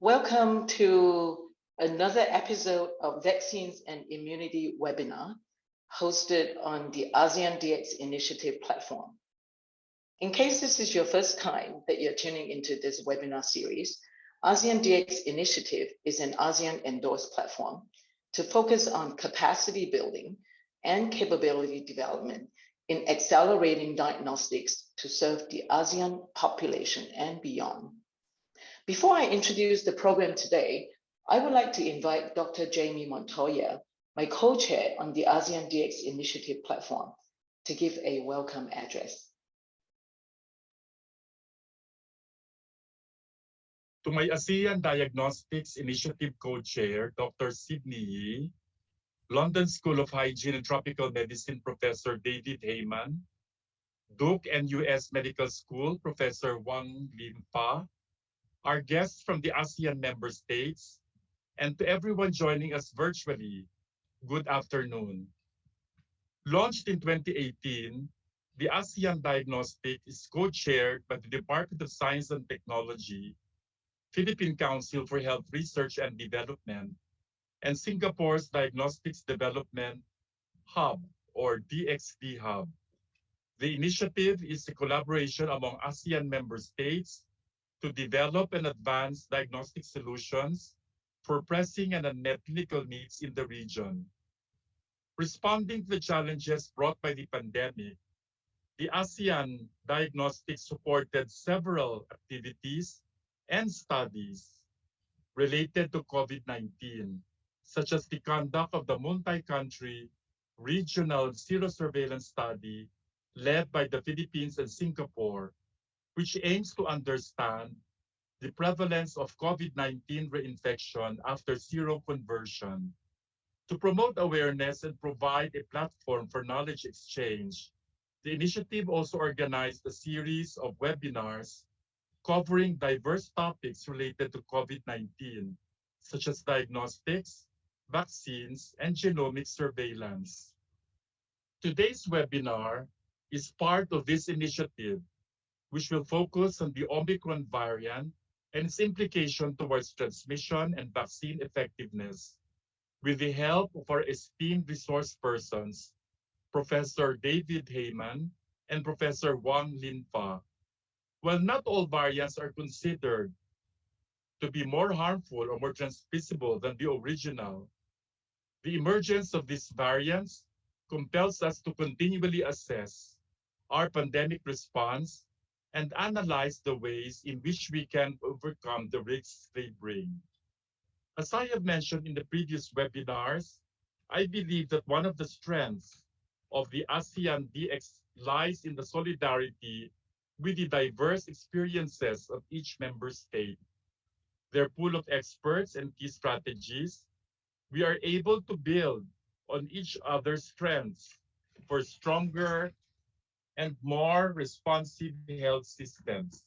Welcome to another episode of Vaccines and Immunity webinar hosted on the ASEAN DX Initiative platform. In case this is your first time that you're tuning into this webinar series, ASEAN DX Initiative is an ASEAN-endorsed platform to focus on capacity building and capability development in accelerating diagnostics to serve the ASEAN population and beyond. Before I introduce the program today, I would like to invite Dr. Jamie Montoya, my co-chair on the ASEAN DX Initiative platform, to give a welcome address. To my ASEAN Diagnostics Initiative co-chair, Dr. Sidney Yee, London School of Hygiene and Tropical Medicine Professor David Heyman, Duke and US Medical School Professor Wang Lin-Fa, our guests from the ASEAN member states, and to everyone joining us virtually, good afternoon. Launched in 2018, the ASEAN Diagnostics is co-chaired by the Department of Science and Technology, Philippine Council for Health Research and Development, and Singapore's Diagnostics Development Hub, or DXD Hub. The initiative is a collaboration among ASEAN member states to develop and advance diagnostic solutions for pressing and unmet clinical needs in the region. Responding to the challenges brought by the pandemic, the ASEAN Diagnostics supported several activities and studies related to COVID-19, such as the conduct of the multi-country regional serosurveillance study led by the Philippines and Singapore, which aims to understand the prevalence of COVID-19 reinfection after seroconversion. To promote awareness and provide a platform for knowledge exchange, the initiative also organized a series of webinars covering diverse topics related to COVID-19, such as diagnostics, vaccines, and genomic surveillance. Today's webinar is part of this initiative, which will focus on the Omicron variant and its implication towards transmission and vaccine effectiveness, with the help of our esteemed resource persons, Professor David Heyman and Professor Wang Lin-Fa. While not all variants are considered to be more harmful or more transmissible than the original, the emergence of these variants compels us to continually assess our pandemic response and analyze the ways in which we can overcome the risks they bring. As I have mentioned in the previous webinars, I believe that one of the strengths of the ASEAN DX lies in the solidarity with the diverse experiences of each member state. Their pool of experts and key strategies, we are able to build on each other's strengths for stronger and more responsive health systems.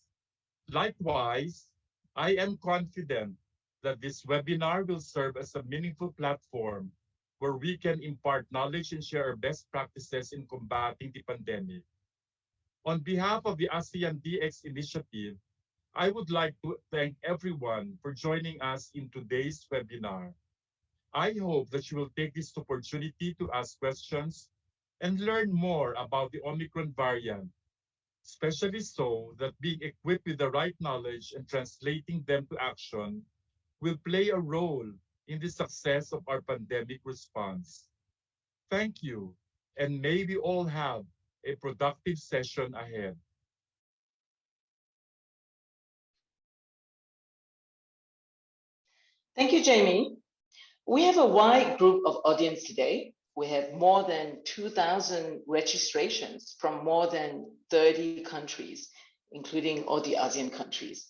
Likewise, I am confident that this webinar will serve as a meaningful platform where we can impart knowledge and share our best practices in combating the pandemic. On behalf of the ASEAN DX Initiative, I would like to thank everyone for joining us in today's webinar. I hope that you will take this opportunity to ask questions and learn more about the Omicron variant, especially so that being equipped with the right knowledge and translating them to action will play a role in the success of our pandemic response. Thank you, and may we all have a productive session ahead. Thank you, Jamie. We have a wide group of audience today. We have more than 2,000 registrations from more than 30 countries, including all the ASEAN countries.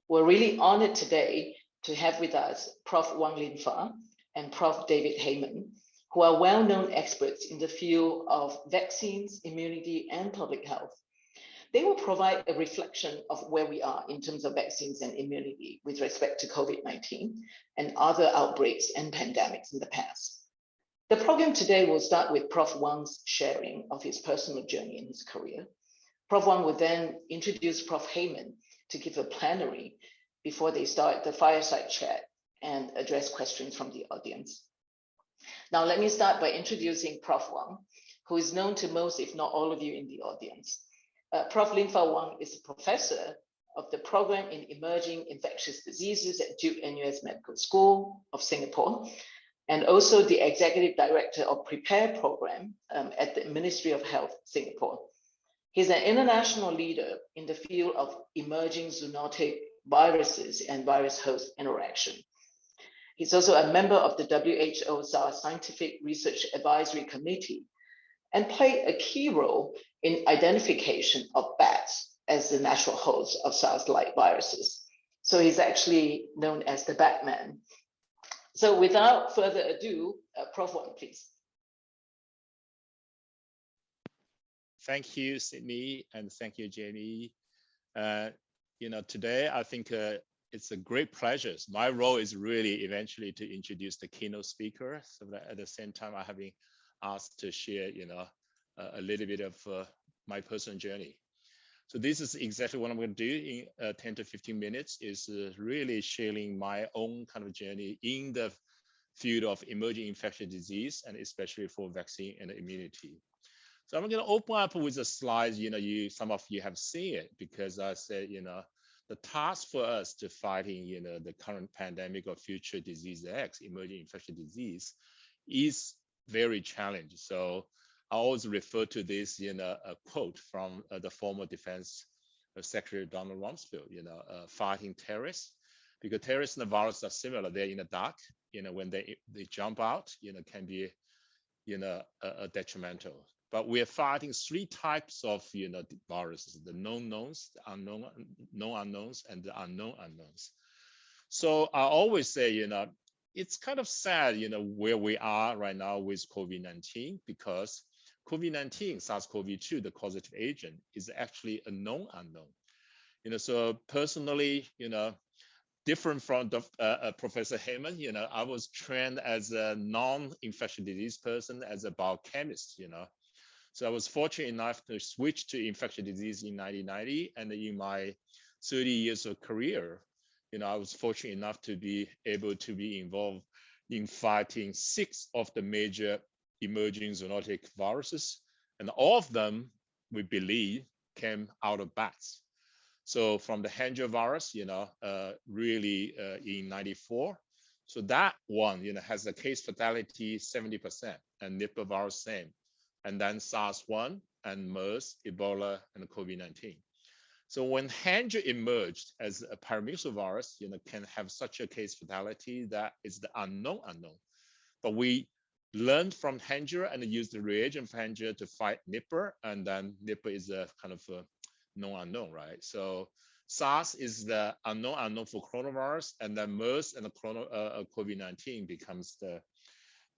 We're really honored today to have with us Prof. Wang Lin-Fa and Prof. David Heyman, who are well-known experts in the field of vaccines, immunity, and public health. They will provide a reflection of where we are in terms of vaccines and immunity with respect to COVID-19 and other outbreaks and pandemics in the past. The program today will start with Prof. Wang's sharing of his personal journey in his career. Prof. Wang will then introduce Prof. Heyman to give a plenary before they start the fireside chat and address questions from the audience. Now, let me start by introducing Prof. Wang, who is known to most, if not all of you in the audience. Prof. Lin-Fao Wang is a professor of the program in emerging infectious diseases at Duke NUS Medical School of Singapore, and also the executive director of PREPARE program at the Ministry of Health, Singapore. He's an international leader in the field of emerging zoonotic viruses and virus-host interaction. He's also a member of the WHO SARS Scientific Research Advisory Committee and played a key role in identification of bats as the natural host of SARS-like viruses. So he's actually known as the Batman. So without further ado, Prof. Wang, please. Thank you, Sydney, and thank you, Jamie. Today I think it's a great pleasure. My role is really eventually to introduce the keynote speaker, so that at the same time I have been asked to share, a little bit of my personal journey. So this is exactly what I'm going to do in 10 to 15 minutes, is really sharing my own kind of journey in the field of emerging infectious disease, and especially for vaccine and immunity. So I'm going to open up with a slide, some of you have seen it, because I said, the task for us to fighting, the current pandemic or future disease X, emerging infectious disease, is very challenging. So I always refer to this, a quote from the former Defense Secretary Donald Rumsfeld, fighting terrorists, because terrorists and the virus are similar. They're in the dark, when they jump out, can be, detrimental. But we are fighting three types of, viruses: the known knowns, the known unknowns, and the unknown unknowns. So I always say, it's kind of sad, where we are right now with COVID-19, because COVID-19, SARS-CoV-2, the causative agent, is actually a known unknown. So personally, different from Professor Heyman, I was trained as a non-infectious disease person, as a biochemist, So I was fortunate enough to switch to infectious disease in 1990, and in my 30 years of career, I was fortunate enough to be able to be involved in fighting 6 of the major emerging zoonotic viruses, and all of them, we believe, came out of bats. So from the Hendra virus, really in 94. So that one, has a case fatality 70%, and Nipah virus same. And then SARS-1 and MERS, Ebola, and COVID-19. So when Hendra emerged as a paramyxovirus virus, can have such a case fatality, that is the unknown unknown. But we learned from Hendra and used the reagent of Hendra to fight Nipah, and then Nipah is a kind of a known unknown, right? So SARS is the unknown unknown for coronavirus, and then MERS and the COVID-19 becomes the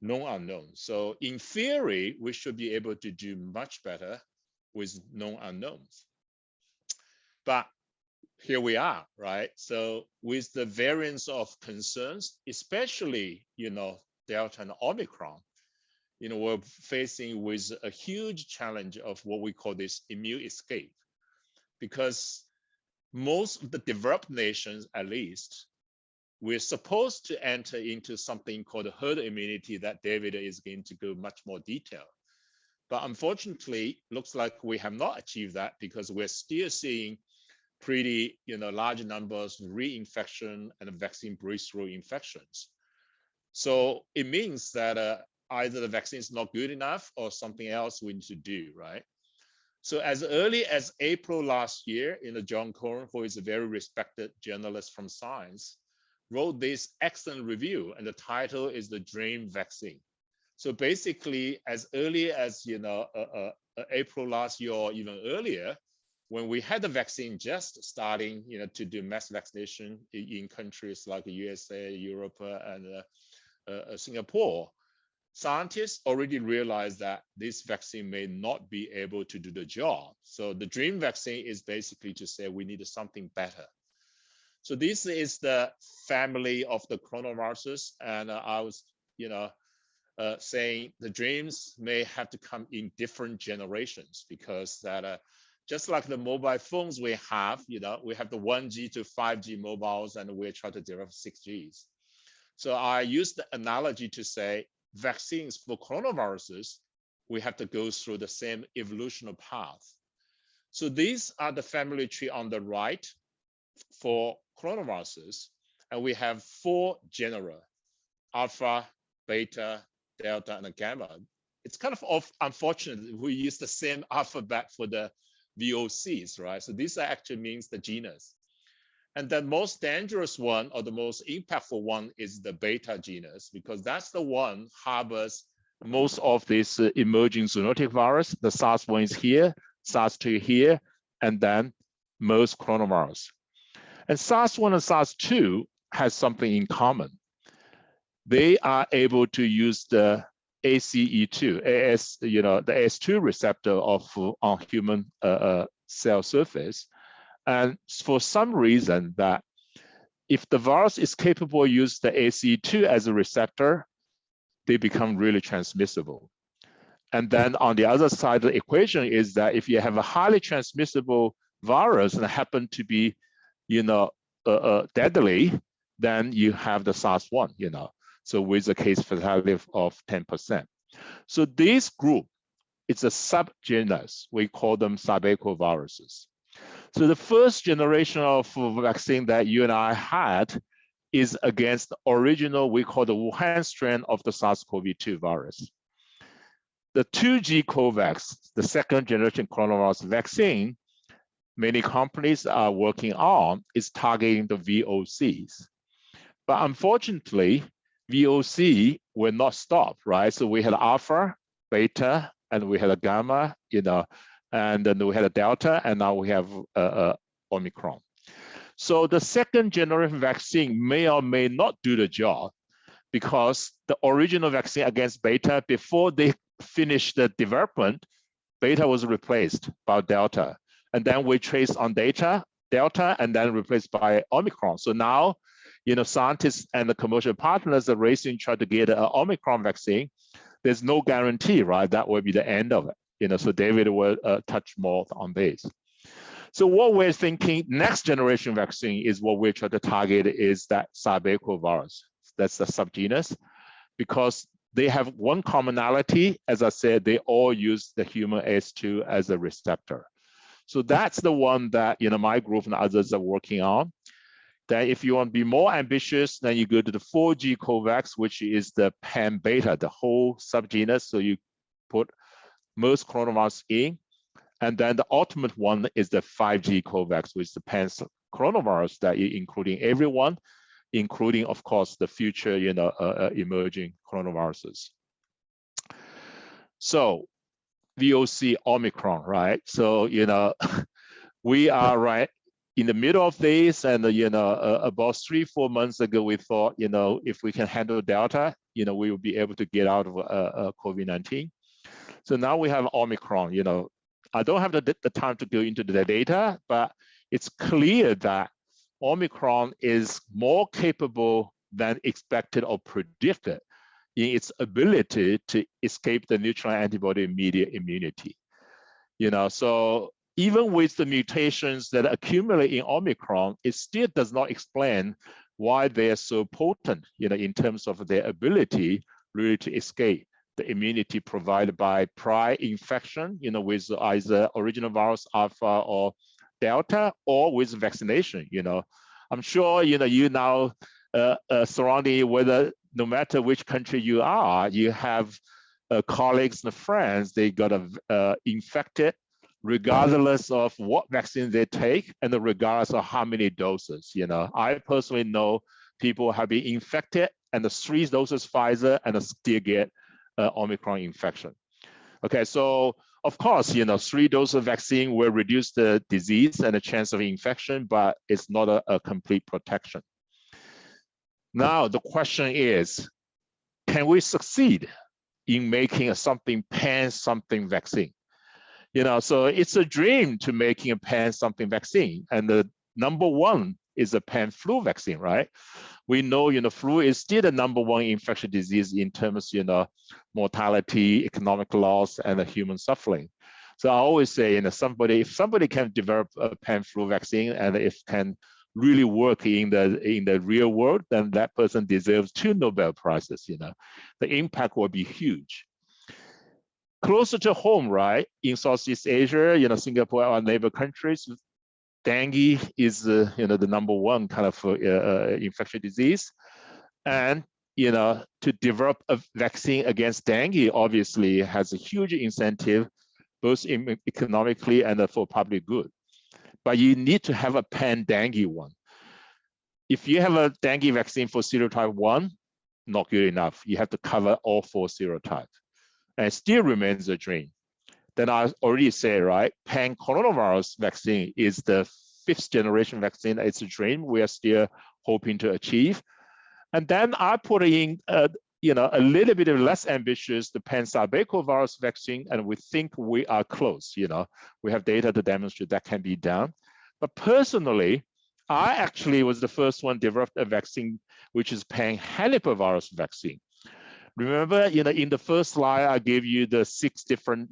known unknown. So in theory, we should be able to do much better with known unknowns. But here we are, right? So with the variants of concerns, especially, Delta and Omicron, we're facing with a huge challenge of what we call this immune escape. Because most of the developed nations, at least, we're supposed to enter into something called herd immunity that David is going to go much more detail. But unfortunately, looks like we have not achieved that, because we're still seeing pretty, large numbers of reinfection and vaccine breakthrough infections. So it means that either the vaccine is not good enough or something else we need to do, right? So as early as April last year, John Cohen, who is a very respected journalist from Science, wrote this excellent review, and the title is The Dream Vaccine. So basically, as early as April last year or even earlier, when we had the vaccine just starting, to do mass vaccination in countries like the USA, Europe, and Singapore, scientists already realized that this vaccine may not be able to do the job. So the dream vaccine is basically to say we need something better. So this is the family of the coronaviruses, and I was, saying the dreams may have to come in different generations, because that just like the mobile phones we have, we have the 1G to 5G mobiles, and we're trying to develop 6Gs. So I use the analogy to say vaccines for coronaviruses, we have to go through the same evolutionary path. So these are the family tree on the right for coronaviruses, and we have 4 genera: alpha, beta, delta, and gamma. It's kind of unfortunate we use the same alphabet for the VOCs, right? So this actually means the genus. And the most dangerous one, or the most impactful one, is the beta genus, because that's the one harbors most of this emerging zoonotic virus. The SARS-1 is here, SARS-2 here, and then most coronavirus. And SARS-1 and SARS-2 has something in common. They are able to use the ACE2, the AS2 receptor on human cell surface. And for some reason that if the virus is capable of use the ACE2 as a receptor, they become really transmissible. And then on the other side of the equation is that if you have a highly transmissible virus and happen to be, deadly, then you have the SARS-1, so with a case fatality of 10%. So this group, it's a subgenus. We call them sabecoviruses. So the first generation of vaccine that you and I had is against the original, we call the Wuhan strain of the SARS-CoV-2 virus. The 2G COVAX, the second generation coronavirus vaccine, many companies are working on, is targeting the VOCs. But unfortunately, VOC will not stop, right? So we had alpha, beta, and we had a gamma, and then we had a delta, and now we have Omicron. So the second generation vaccine may or may not do the job, because the original vaccine against beta, before they finished the development, beta was replaced by delta. And then we traced on delta, and then replaced by Omicron. So now, scientists and the commercial partners are racing, trying to get an Omicron vaccine. There's no guarantee, right? That will be the end of it. So David will touch more on this. So what we're thinking, next generation vaccine is what we're trying to target is that sabecovirus. That's the subgenus, because they have one commonality. As I said, they all use the human AS2 as a receptor. So that's the one that my group and others are working on. That if you want to be more ambitious, then you go to the 4G COVAX, which is the pan-beta, the whole subgenus. So you put most coronavirus in. And then the ultimate one is the 5G COVAX, which is the pan-coronavirus that is including everyone, including, of course, the future emerging coronaviruses. So VOC Omicron, right? So, we are right in the middle of this, and about 3-4 months ago, we thought, if we can handle Delta, we will be able to get out of COVID-19. So now we have Omicron. I don't have the time to go into the data, but it's clear that Omicron is more capable than expected or predicted in its ability to escape the neutralizing antibody mediated immunity. So even with the mutations that accumulate in Omicron, it still does not explain why they are so potent, in terms of their ability really to escape the immunity provided by prior infection, with either original virus alpha or delta, or with vaccination. I'm sure you now surrounding whether no matter which country you are, you have colleagues and friends, they got infected regardless of what vaccine they take and regardless of how many doses. I personally know people have been infected and the 3 doses Pfizer and still get Omicron infection. Okay, so of course, 3 doses of vaccine will reduce the disease and the chance of infection, but it's not a complete protection. Now, the question is, can we succeed in making a something vaccine? So it's a dream to making a pan-something vaccine. And the number one is a pan-flu vaccine, right? We know, flu is still the number 1 infectious disease in terms of, mortality, economic loss, and the human suffering. So I always say, if somebody can develop a pan-flu vaccine and if can really work in the real world, then that person deserves 2 Nobel Prizes. The impact will be huge. Closer to home, right? In Southeast Asia, Singapore, our neighbor countries, dengue is the #1 kind of infectious disease, and to develop a vaccine against dengue obviously has a huge incentive, both economically and for public good. But you need to have a pan-dengue one. If you have a dengue vaccine for serotype 1, not good enough. You have to cover all 4 serotypes, and it still remains a dream. Then I already said, right, pan-coronavirus vaccine is the 5th generation vaccine. It's a dream we are still hoping to achieve. And then I put in, a little bit of less ambitious, the pan-sarbecovirus vaccine, and we think we are close. We have data to demonstrate that can be done. But personally, I actually was the first one developed a vaccine, which is pan-henipavirus vaccine. Remember, in the first slide, I gave you the 6 different,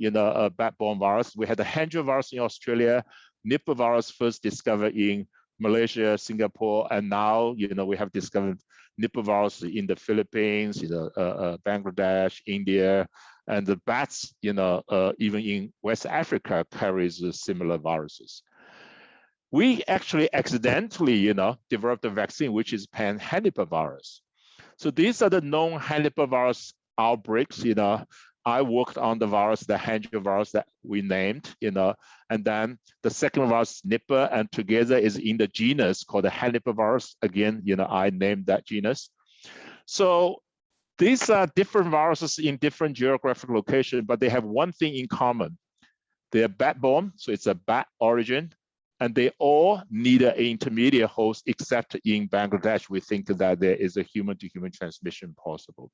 bat-borne virus. We had the Hendra virus in Australia, Nipah virus first discovered in Malaysia, Singapore, and now, we have discovered Nipah virus in the Philippines, Bangladesh, India, and the bats, even in West Africa carries similar viruses. We actually accidentally, developed a vaccine which is pan-henipavirus. So these are the known henipavirus outbreaks. I worked on the virus, the Hendra virus that we named, and then the second virus, Nipah, and together is in the genus called the henipavirus. Again, I named that genus. So these are different viruses in different geographic locations, but they have one thing in common. They are bat-borne, so it's a bat origin, and they all need an intermediate host, except in Bangladesh, we think that there is a human-to-human transmission possible.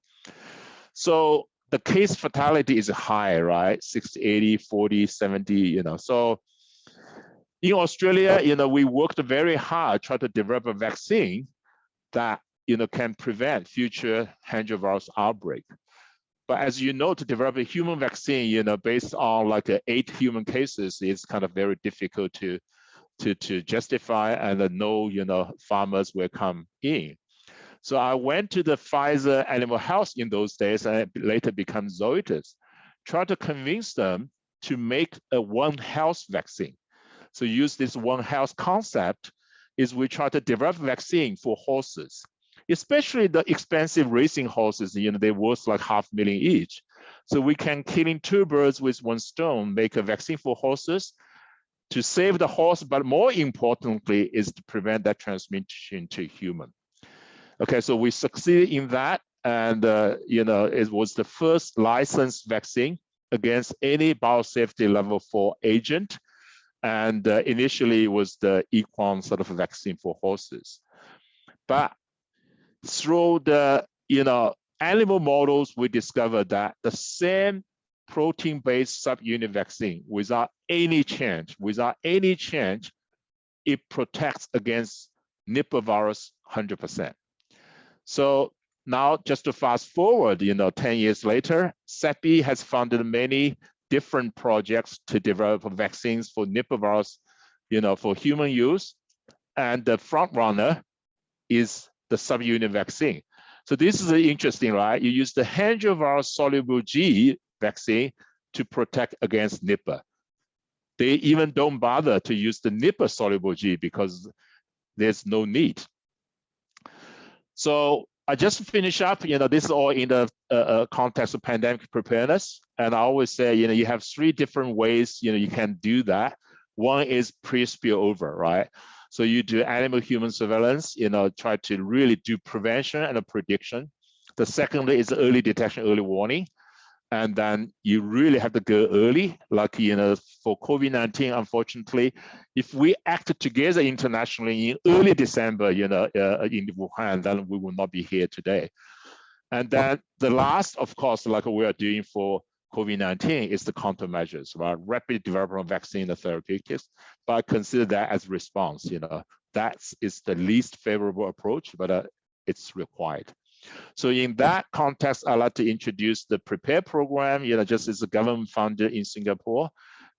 So the case fatality is high, right? 60, 80, 40, 70, So in Australia, we worked very hard trying to develop a vaccine that, can prevent future Hendra virus outbreak. But as you know, to develop a human vaccine, based on like 8 human cases, is kind of very difficult to justify, and no, farmers will come in. So I went to the Pfizer Animal Health in those days, and it later became Zoetis, try to convince them to make a One Health vaccine. So use this One Health concept is we try to develop vaccine for horses, especially the expensive racing horses, they're worth like $500,000 each. So we can killing 2 birds with 1 stone, make a vaccine for horses to save the horse, but more importantly is to prevent that transmission to human. Okay, so we succeeded in that, and it was the first licensed vaccine against any biosafety level 4 agent, and initially it was the equine sort of vaccine for horses. But through the animal models, we discovered that the same protein-based subunit vaccine, without any change, it protects against Nipah virus 100%. So now, just to fast forward, 10 years later, CEPI has funded many different projects to develop vaccines for Nipah virus, for human use, and the front runner is the subunit vaccine. So this is interesting, right? You use the Hendra virus soluble G vaccine to protect against Nipah. They even don't bother to use the Nipah soluble G because there's no need. So I just finish up, this is all in the context of pandemic preparedness. And I always say, you have 3 different ways, you can do that. One is pre-spillover, right? So you do animal-human surveillance, try to really do prevention and a prediction. The second is early detection, early warning. And then you really have to go early, like, for COVID-19, unfortunately, if we acted together internationally in early December, in Wuhan, then we will not be here today. And then the last, of course, like we are doing for COVID-19 is the countermeasures, right? Rapid development of vaccine and therapeutics, but I consider that as response, that is the least favorable approach, but it's required. So in that context, I'd like to introduce the PREPARE program, just as a government funded in Singapore.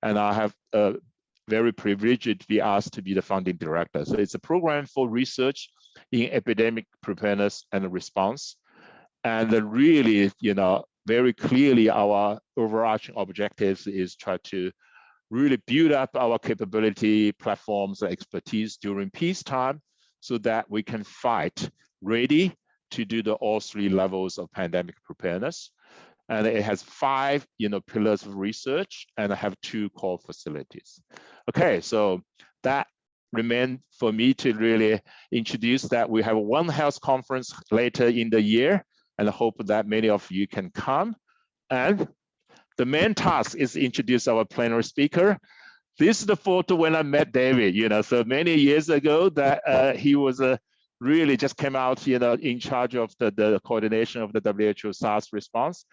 and I have very privileged to be asked to be the founding director. So it's a program for research in epidemic preparedness and response. And really, very clearly our overarching objectives is try to really build up our capability, platforms, and expertise during peacetime so that we can fight ready to do all three levels of pandemic preparedness. And it has 5 pillars of research, and I have 2 core facilities. Okay, so that remains for me to really introduce that we have a One Health conference later in the year, and I hope that many of you can come. And the main task is to introduce our plenary speaker. This is the photo when I met David, so many years ago that he was really just came out, in charge of the coordination of the WHO SARS response.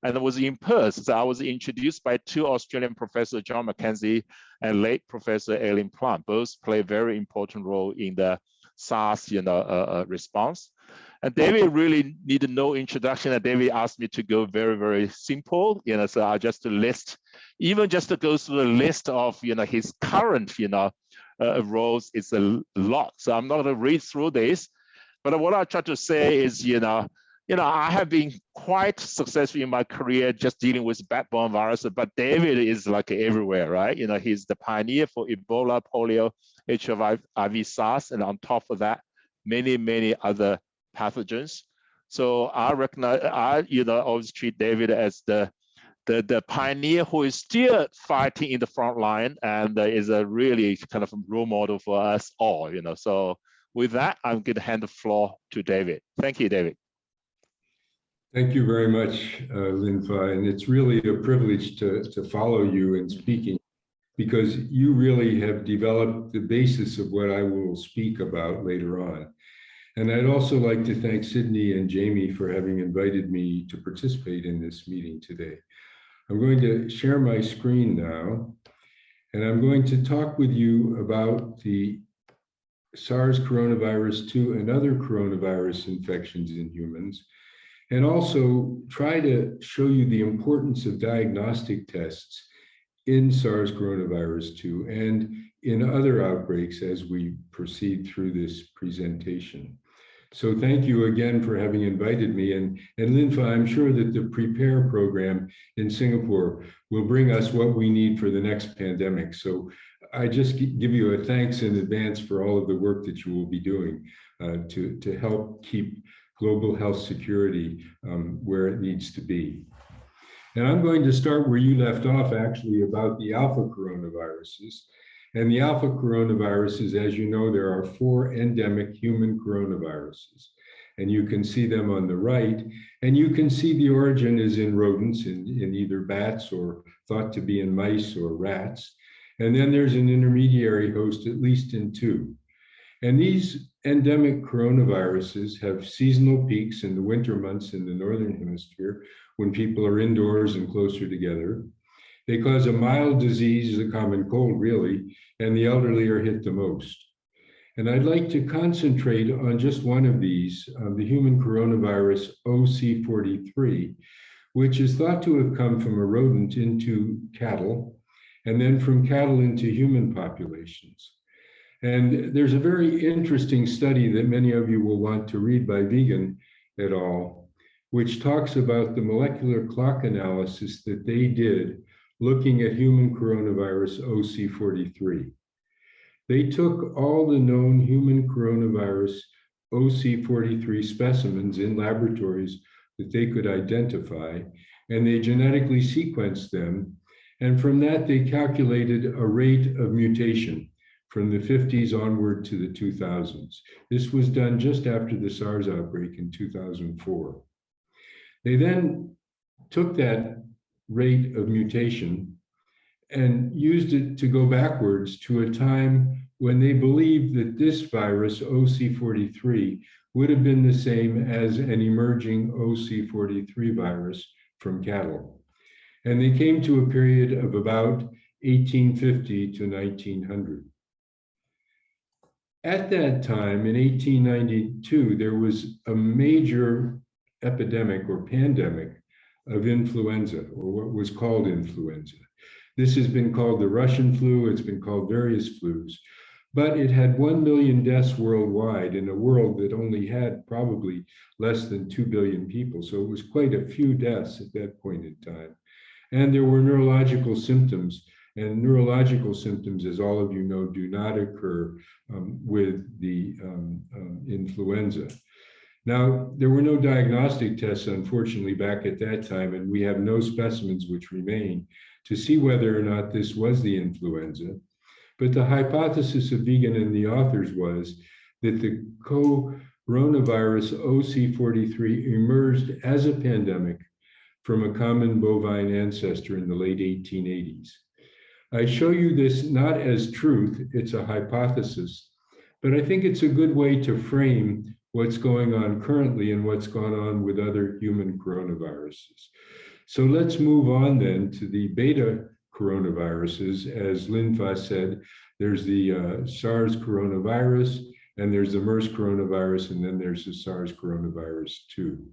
And it was in Perth. So I was introduced by 2 Australian professors, John Mackenzie and late Professor Aileen Plum. Both play a very important role in the SARS, response. And David really needed no introduction. And David asked me to go very, very simple. So I just list, even just to go through the list of, his current, roles. It's a lot. So I'm not going to read through this. But what I try to say is, I have been quite successful in my career just dealing with backbone viruses, but David is like everywhere, right? He's the pioneer for Ebola, polio, HIV, SARS, and on top of that, many, many other pathogens. So I recognize, I always treat David as the pioneer who is still fighting in the front line and is a really kind of role model for us all. So with that, I'm going to hand the floor to David. Thank you, David. Thank you very much, Lin Fai, and it's really a privilege to follow you in speaking, because you really have developed the basis of what I will speak about later on. And I'd also like to thank Sydney and Jamie for having invited me to participate in this meeting today. I'm going to share my screen now, and I'm going to talk with you about the SARS coronavirus 2 and other coronavirus infections in humans, and also try to show you the importance of diagnostic tests in SARS coronavirus 2 and in other outbreaks as we proceed through this presentation. So thank you again for having invited me. And Lin Fai, I'm sure that the PREPARE program in Singapore will bring us what we need for the next pandemic. So I just give you a thanks in advance for all of the work that you will be doing to help keep global health security where it needs to be. And I'm going to start where you left off, actually, about the alpha coronaviruses. And the alpha coronaviruses, as you know, there are 4 endemic human coronaviruses. And you can see them on the right. And you can see the origin is in rodents, in either bats or thought to be in mice or rats. And then there's an intermediary host, at least in 2. And these endemic coronaviruses have seasonal peaks in the winter months in the northern hemisphere when people are indoors and closer together. They cause a mild disease, a common cold really, and the elderly are hit the most. And I'd like to concentrate on just one of these, the human coronavirus OC43, which is thought to have come from a rodent into cattle, and then from cattle into human populations. And there's a very interesting study that many of you will want to read by Vegan et al., which talks about the molecular clock analysis that they did looking at human coronavirus OC43. They took all the known human coronavirus OC43 specimens in laboratories that they could identify, and they genetically sequenced them. And from that, they calculated a rate of mutation from the 50s onward to the 2000s. This was done just after the SARS outbreak in 2004. They then took that rate of mutation and used it to go backwards to a time when they believed that this virus, OC43, would have been the same as an emerging OC43 virus from cattle. And they came to a period of about 1850 to 1900. At that time, in 1892, there was a major epidemic or pandemic of influenza, or what was called influenza. This has been called the Russian flu. It's been called various flus. But it had 1 million deaths worldwide in a world that only had probably less than 2 billion people. So it was quite a few deaths at that point in time. And there were neurological symptoms. And neurological symptoms, as all of you know, do not occur with the influenza. Now, there were no diagnostic tests, unfortunately, back at that time, and we have no specimens which remain to see whether or not this was the influenza. But the hypothesis of Vegan and the authors was that the coronavirus OC43 emerged as a pandemic from a common bovine ancestor in the late 1880s. I show you this not as truth, it's a hypothesis, but I think it's a good way to frame what's going on currently and what's gone on with other human coronaviruses. So let's move on then to the beta coronaviruses. As Lin-Fa said, there's the SARS coronavirus, and there's the MERS coronavirus, and then there's the SARS coronavirus 2.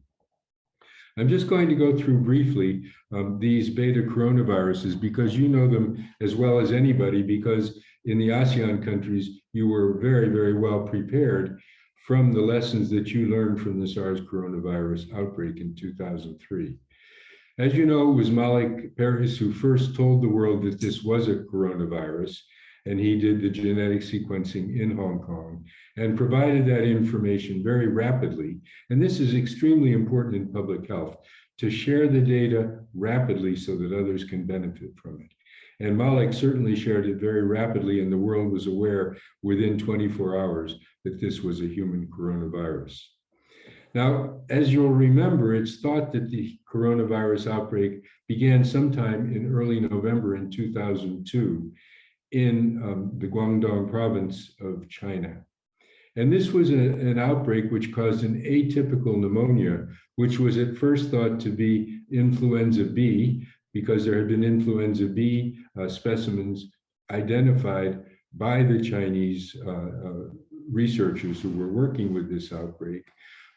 I'm just going to go through briefly these beta coronaviruses because you know them as well as anybody, because in the ASEAN countries, you were very, very well prepared from the lessons that you learned from the SARS coronavirus outbreak in 2003. As you know, it was Malik Paris who first told the world that this was a coronavirus, and he did the genetic sequencing in Hong Kong and provided that information very rapidly. And this is extremely important in public health, to share the data rapidly so that others can benefit from it. And Malik certainly shared it very rapidly, and the world was aware within 24 hours that this was a human coronavirus. Now, as you'll remember, it's thought that the coronavirus outbreak began sometime in early November in 2002 in the Guangdong province of China. And this was an outbreak which caused an atypical pneumonia, which was at first thought to be influenza B, because there had been influenza B specimens identified by the Chinese researchers who were working with this outbreak.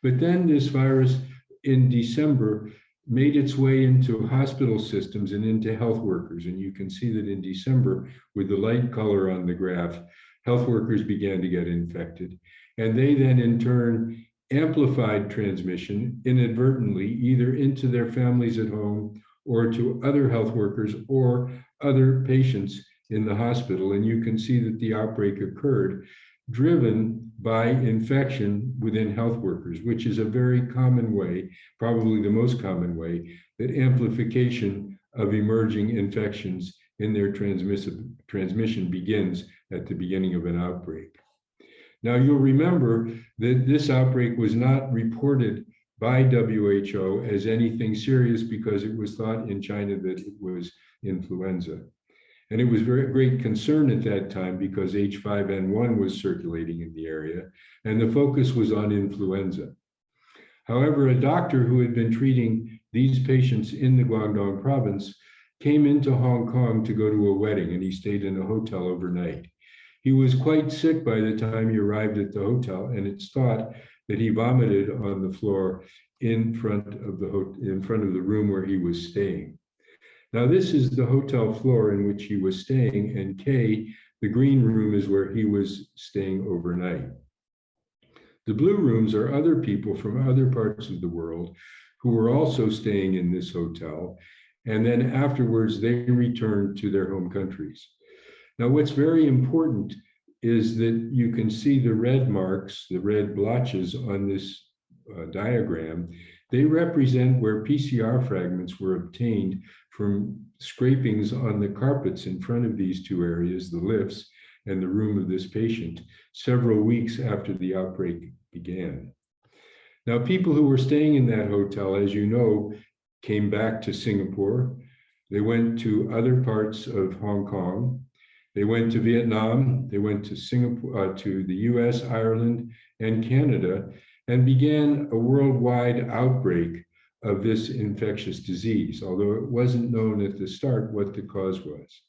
But then this virus in December made its way into hospital systems and into health workers. And you can see that in December, with the light color on the graph, health workers began to get infected. And they then in turn amplified transmission inadvertently, either into their families at home or to other health workers or other patients in the hospital. And you can see that the outbreak occurred driven by infection within health workers, which is a very common way, probably the most common way, that amplification of emerging infections in their transmission begins at the beginning of an outbreak. Now, you'll remember that this outbreak was not reported by WHO as anything serious because it was thought in China that it was influenza. And it was very great concern at that time because H5N1 was circulating in the area, and the focus was on influenza. However, a doctor who had been treating these patients in the Guangdong province came into Hong Kong to go to a wedding, and he stayed in a hotel overnight. He was quite sick by the time he arrived at the hotel, and it's thought that he vomited on the floor in front of the room where he was staying. Now, this is the hotel floor in which he was staying, and K, the green room, is where he was staying overnight. The blue rooms are other people from other parts of the world who were also staying in this hotel, and then afterwards they returned to their home countries. Now, what's very important is that you can see the red marks, the red blotches on this diagram. They represent where PCR fragments were obtained from scrapings on the carpets in front of these two areas, the lifts and the room of this patient, several weeks after the outbreak began. Now, people who were staying in that hotel, as you know, came back to Singapore. They went to other parts of Hong Kong. They went to Vietnam. They went to Singapore, to the US, Ireland, and Canada, and began a worldwide outbreak of this infectious disease, although it wasn't known at the start what the cause was.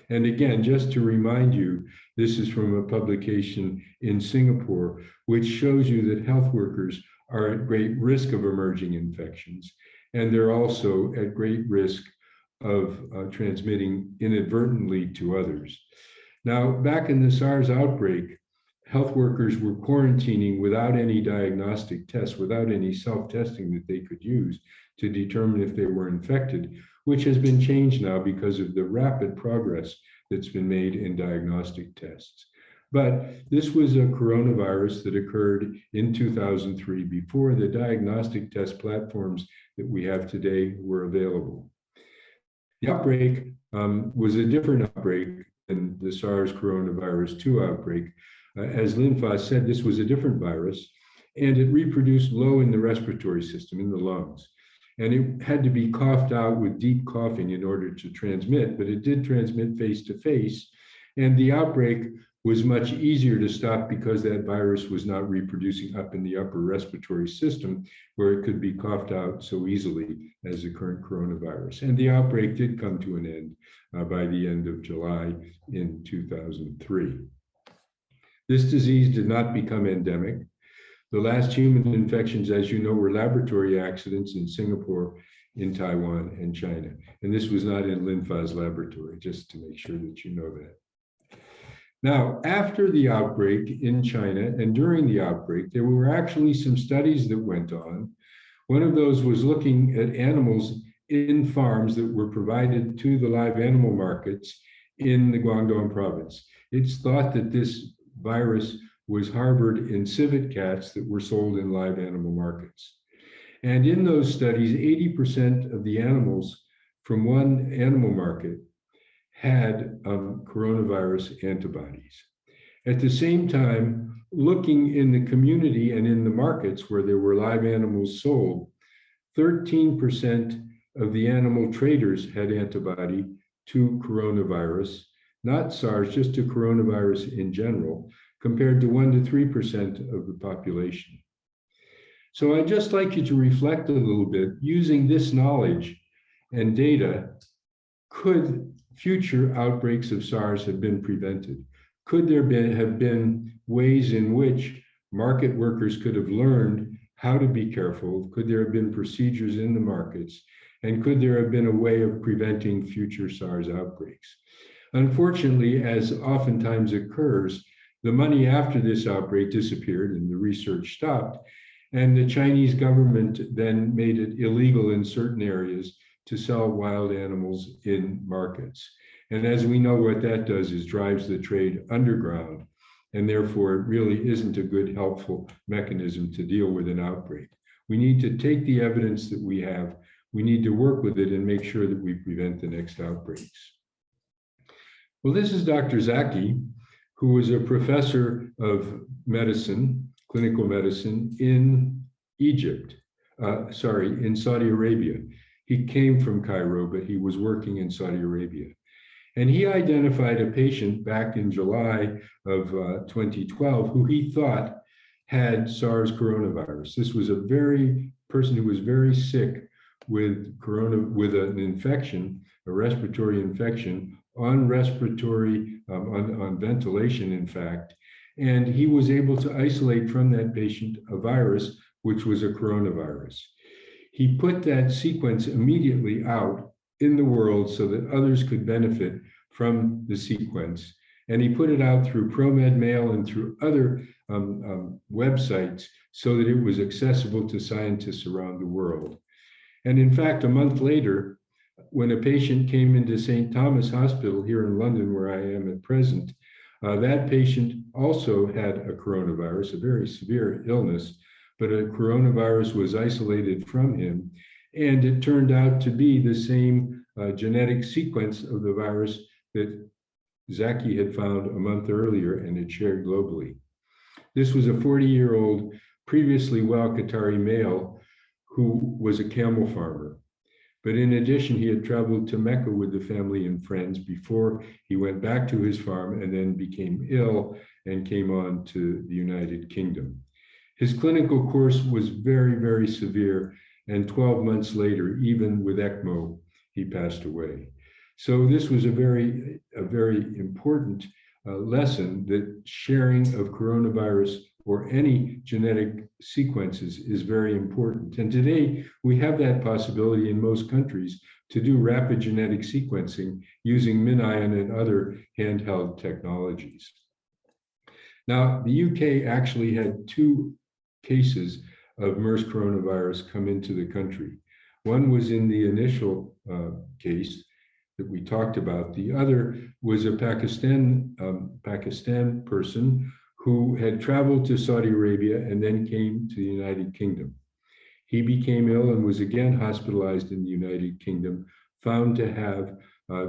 And again, just to remind you, this is from a publication in Singapore, which shows you that health workers are at great risk of emerging infections, and they're also at great risk of transmitting inadvertently to others. Now, back in the SARS outbreak, health workers were quarantining without any diagnostic tests, without any self-testing that they could use to determine if they were infected, which has been changed now because of the rapid progress that's been made in diagnostic tests. But this was a coronavirus that occurred in 2003 before the diagnostic test platforms that we have today were available. The outbreak was a different outbreak than the SARS coronavirus 2 outbreak. As Lin-Fa said, this was a different virus, and it reproduced low in the respiratory system, in the lungs. And it had to be coughed out with deep coughing in order to transmit, but it did transmit face to face. And the outbreak was much easier to stop because that virus was not reproducing up in the upper respiratory system where it could be coughed out so easily as the current coronavirus. And the outbreak did come to an end by the end of July in 2003. This disease did not become endemic. The last human infections, as you know, were laboratory accidents in Singapore, in Taiwan, and China. And this was not in Lin-Fa's laboratory, just to make sure that you know that. Now, after the outbreak in China and during the outbreak, there were actually some studies that went on. One of those was looking at animals in farms that were provided to the live animal markets in the Guangdong province. It's thought that this virus was harbored in civet cats that were sold in live animal markets. And in those studies, 80% of the animals from one animal market had coronavirus antibodies. At the same time, looking in the community and in the markets where there were live animals sold, 13% of the animal traders had antibody to coronavirus, not SARS, just to coronavirus in general, compared to 1 to 3% of the population. So I'd just like you to reflect a little bit using this knowledge and data. Could future outbreaks of SARS have been prevented? Could there have been ways in which market workers could have learned how to be careful? Could there have been procedures in the markets? And could there have been a way of preventing future SARS outbreaks? Unfortunately, as oftentimes occurs, the money after this outbreak disappeared and the research stopped. And the Chinese government then made it illegal in certain areas to sell wild animals in markets. And as we know, what that does is drives the trade underground. And therefore, it really isn't a good, helpful mechanism to deal with an outbreak. We need to take the evidence that we have. We need to work with it and make sure that we prevent the next outbreaks. Well, this is Dr. Zaki, who was a professor of medicine, clinical medicine in Egypt, in Saudi Arabia. He came from Cairo, but he was working in Saudi Arabia. And he identified a patient back in July of 2012 who he thought had SARS coronavirus. This was a person who was very sick with an infection, a respiratory infection, on ventilation, in fact. And he was able to isolate from that patient a virus, which was a coronavirus. He put that sequence immediately out in the world so that others could benefit from the sequence. And he put it out through ProMed Mail and through other websites so that it was accessible to scientists around the world. And in fact, a month later, when a patient came into St. Thomas Hospital here in London, where I am at present, that patient also had a coronavirus, a very severe illness, but a coronavirus was isolated from him. And it turned out to be the same genetic sequence of the virus that Zaki had found a month earlier and had shared globally. This was a 40-year-old, previously well Qatari male who was a camel farmer. But in addition, he had traveled to Mecca with the family and friends before he went back to his farm and then became ill and came on to the United Kingdom. His clinical course was very, very severe, and 12 months later, even with ECMO, he passed away. So this was a very important lesson that sharing of coronavirus or any genetic sequences is very important. And today we have that possibility in most countries to do rapid genetic sequencing using MinION and other handheld technologies. Now, the UK actually had 2 cases of MERS coronavirus come into the country. One was in the initial case that we talked about. The other was a Pakistan person who had traveled to Saudi Arabia and then came to the United Kingdom. He became ill and was again hospitalized in the United Kingdom, found to have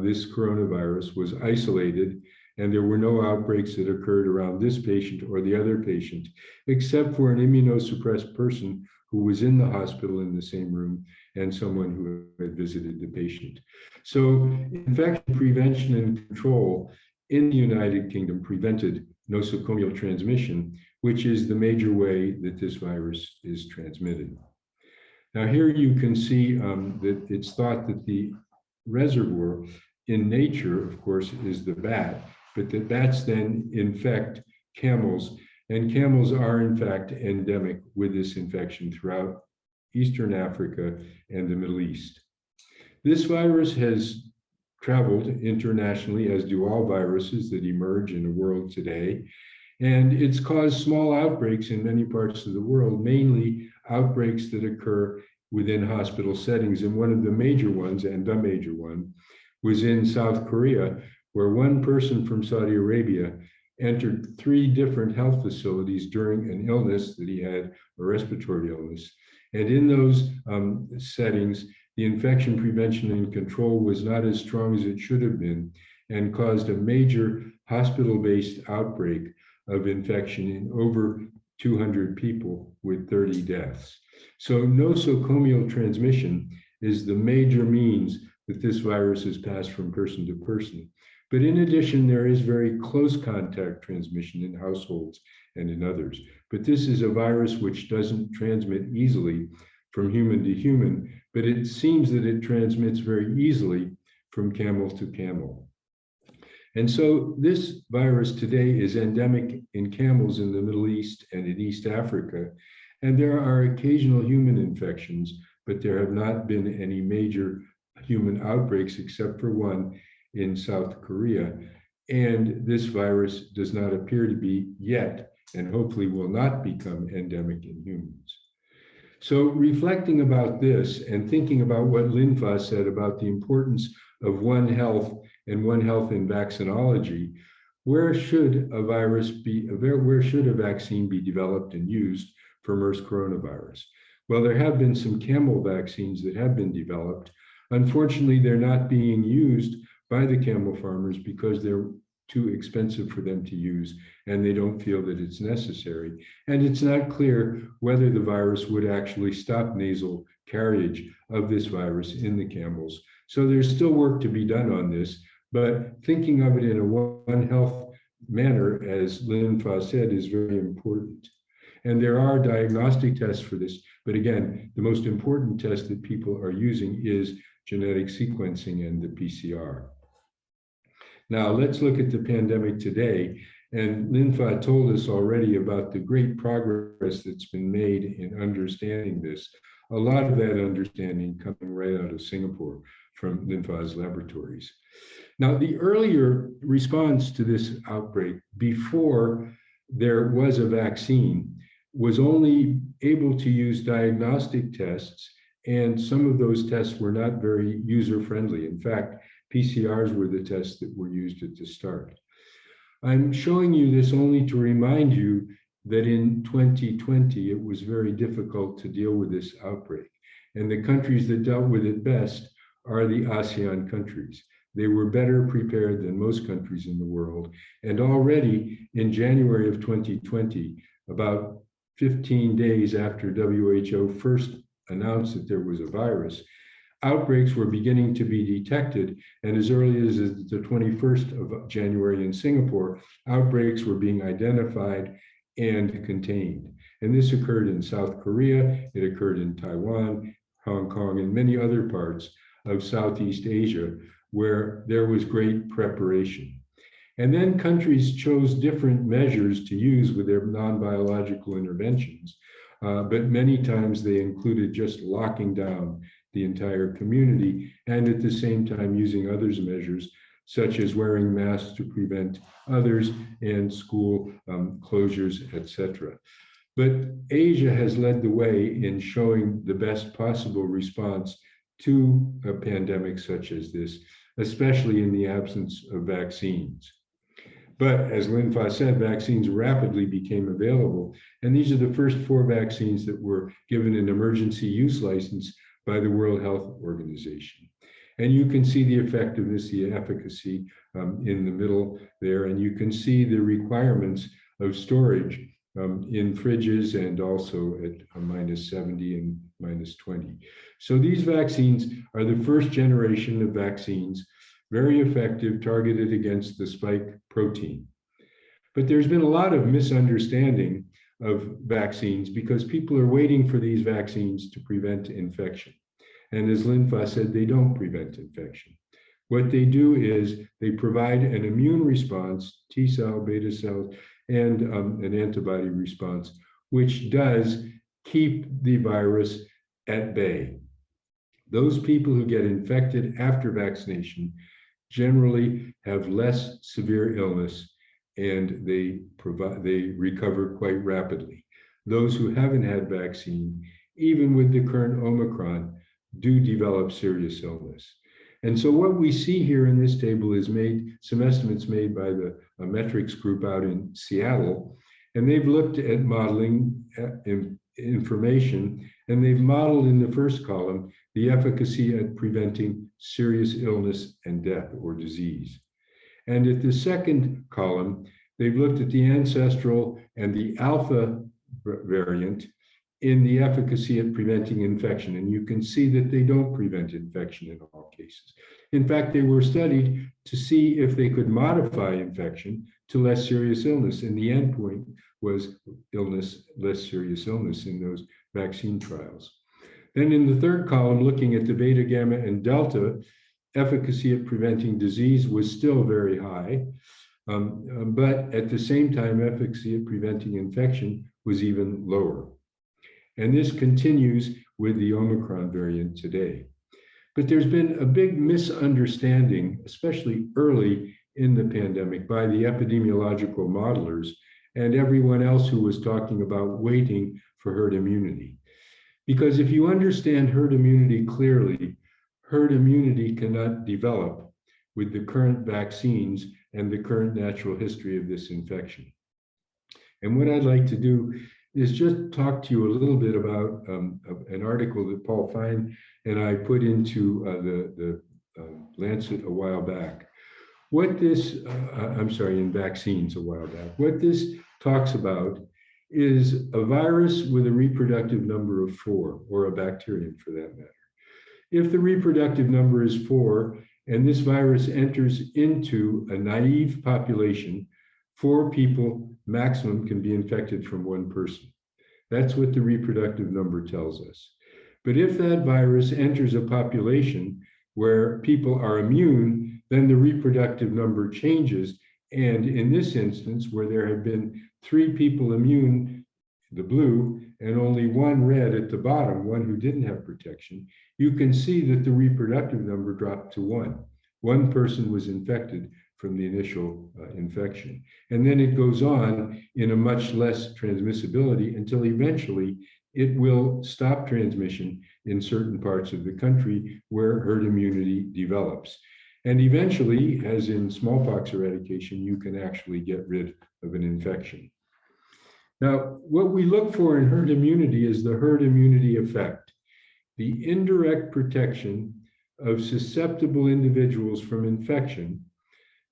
this coronavirus, was isolated, and there were no outbreaks that occurred around this patient or the other patient, except for an immunosuppressed person who was in the hospital in the same room and someone who had visited the patient. So infection prevention and control in the United Kingdom prevented nosocomial transmission, which is the major way that this virus is transmitted. Now here you can see that it's thought that the reservoir in nature, of course, is the bat, but that bats then infect camels, and camels are in fact endemic with this infection throughout Eastern Africa and the Middle East. This virus has traveled internationally, as do all viruses that emerge in the world today, and it's caused small outbreaks in many parts of the world, mainly outbreaks that occur within hospital settings. And one of the major ones, and the major one, was in South Korea, where one person from Saudi Arabia entered 3 different health facilities during an illness that he had, a respiratory illness. And in those settings, the infection prevention and control was not as strong as it should have been and caused a major hospital-based outbreak of infection in over 200 people with 30 deaths. So nosocomial transmission is the major means that this virus is passed from person to person. But in addition, there is very close contact transmission in households and in others. But this is a virus which doesn't transmit easily from human to human, but it seems that it transmits very easily from camel to camel. And so this virus today is endemic in camels in the Middle East and in East Africa. And there are occasional human infections, but there have not been any major human outbreaks except for one in South Korea. And this virus does not appear to be yet, and hopefully will not become endemic in humans. So reflecting about this and thinking about what Lin-Fa said about the importance of One Health and One Health in vaccinology, where should a vaccine be developed and used for MERS coronavirus? Well, there have been some camel vaccines that have been developed. Unfortunately, they're not being used by the camel farmers because they're too expensive for them to use, and they don't feel that it's necessary. And it's not clear whether the virus would actually stop nasal carriage of this virus in the camels. So there's still work to be done on this, but thinking of it in a One Health manner, as Lin-Fa said, is very important. And there are diagnostic tests for this, but again, the most important test that people are using is genetic sequencing and the PCR. Now, let's look at the pandemic today. And Lin-Fa told us already about the great progress that's been made in understanding this. A lot of that understanding coming right out of Singapore from Lin-Fa's laboratories. Now, the earlier response to this outbreak, before there was a vaccine, was only able to use diagnostic tests, and some of those tests were not very user-friendly. In fact, PCRs were the tests that were used at the start. I'm showing you this only to remind you that in 2020, it was very difficult to deal with this outbreak. And the countries that dealt with it best are the ASEAN countries. They were better prepared than most countries in the world. And already in January of 2020, about 15 days after WHO first announced that there was a virus, outbreaks were beginning to be detected. And as early as the 21st of January in Singapore, outbreaks were being identified and contained. And this occurred in South Korea, it occurred in Taiwan, Hong Kong, and many other parts of Southeast Asia, where there was great preparation. And then countries chose different measures to use with their non-biological interventions, but many times they included just locking down the entire community and at the same time using others measures such as wearing masks to prevent others and school closures, etc. But Asia has led the way in showing the best possible response to a pandemic such as this, especially in the absence of vaccines. But as Lin Fa said, vaccines rapidly became available. And these are the first 4 vaccines that were given an emergency use license by the World Health Organization. And you can see the effectiveness, the efficacy in the middle there. And you can see the requirements of storage in fridges and also at -70 and -20. So these vaccines are the first generation of vaccines, very effective, targeted against the spike protein. But there's been a lot of misunderstanding of vaccines because people are waiting for these vaccines to prevent infection. And as Lin Fa said, they don't prevent infection. What they do is they provide an immune response, T cell, beta cells, and an antibody response, which does keep the virus at bay. Those people who get infected after vaccination generally have less severe illness and they recover quite rapidly. Those who haven't had vaccine, even with the current Omicron, do develop serious illness. And so what we see here in this table is some estimates made by the metrics group out in Seattle, and they've looked at modeling information, and they've modeled in the first column the efficacy at preventing serious illness and death or disease. And at the second column, they've looked at the ancestral and the alpha variant in the efficacy at preventing infection. And you can see that they don't prevent infection in all cases. In fact, they were studied to see if they could modify infection to less serious illness. And the endpoint was less serious illness in those vaccine trials. Then in the third column, looking at the beta, gamma, and delta, efficacy at preventing disease was still very high. But at the same time, efficacy at preventing infection was even lower. And this continues with the Omicron variant today. But there's been a big misunderstanding, especially early in the pandemic, by the epidemiological modelers and everyone else who was talking about waiting for herd immunity. Because if you understand herd immunity clearly, herd immunity cannot develop with the current vaccines and the current natural history of this infection. And what I'd like to do is just talk to you a little bit about an article that Paul Fine and I put into the Lancet a while back. What this, in Vaccines a while back. What this talks about is a virus with a reproductive number of 4, or a bacterium for that matter. If the reproductive number is 4, and this virus enters into a naive population, 4 people maximum can be infected from 1 person. That's what the reproductive number tells us. But if that virus enters a population where people are immune, then the reproductive number changes. And in this instance, where there have been 3 people immune, the blue, and only 1 red at the bottom, 1 who didn't have protection, you can see that the reproductive number dropped to 1. 1 person was infected from the initial infection. And then it goes on in a much less transmissibility until eventually it will stop transmission in certain parts of the country where herd immunity develops. And eventually, as in smallpox eradication, you can actually get rid of an infection. Now, what we look for in herd immunity is the herd immunity effect, the indirect protection of susceptible individuals from infection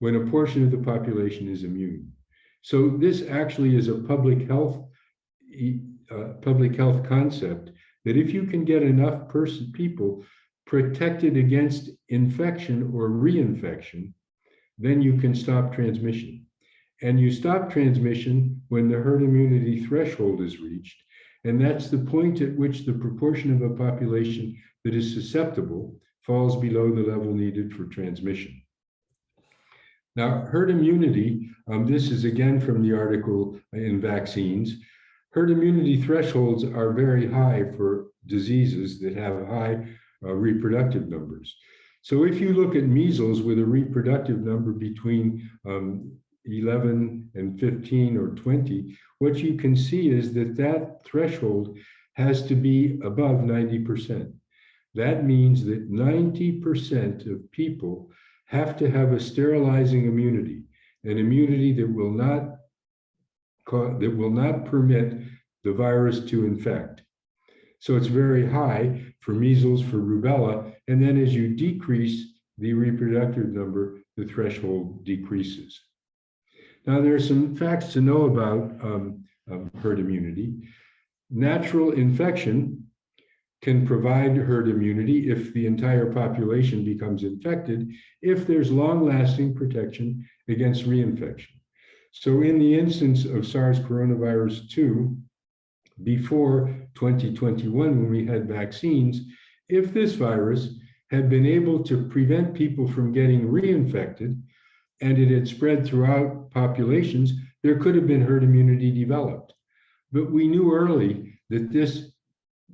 when a portion of the population is immune. So this actually is a public health concept that if you can get enough people protected against infection or reinfection, then you can stop transmission. And you stop transmission when the herd immunity threshold is reached. And that's the point at which the proportion of a population that is susceptible falls below the level needed for transmission. Now, herd immunity, this is again from the article in Vaccines. Herd immunity thresholds are very high for diseases that have high reproductive numbers. So if you look at measles with a reproductive number between 11 and 15 or 20, what you can see is that that threshold has to be above 90%. That means that 90% of people have to have a sterilizing immunity, an immunity that will not permit the virus to infect. So it's very high for measles, for rubella, and then as you decrease the reproductive number, the threshold decreases. Now, there are some facts to know about herd immunity. Natural infection can provide herd immunity if the entire population becomes infected, if there's long-lasting protection against reinfection. So in the instance of SARS coronavirus 2, before 2021, when we had vaccines, if this virus had been able to prevent people from getting reinfected and it had spread throughout populations, there could have been herd immunity developed. But we knew early that this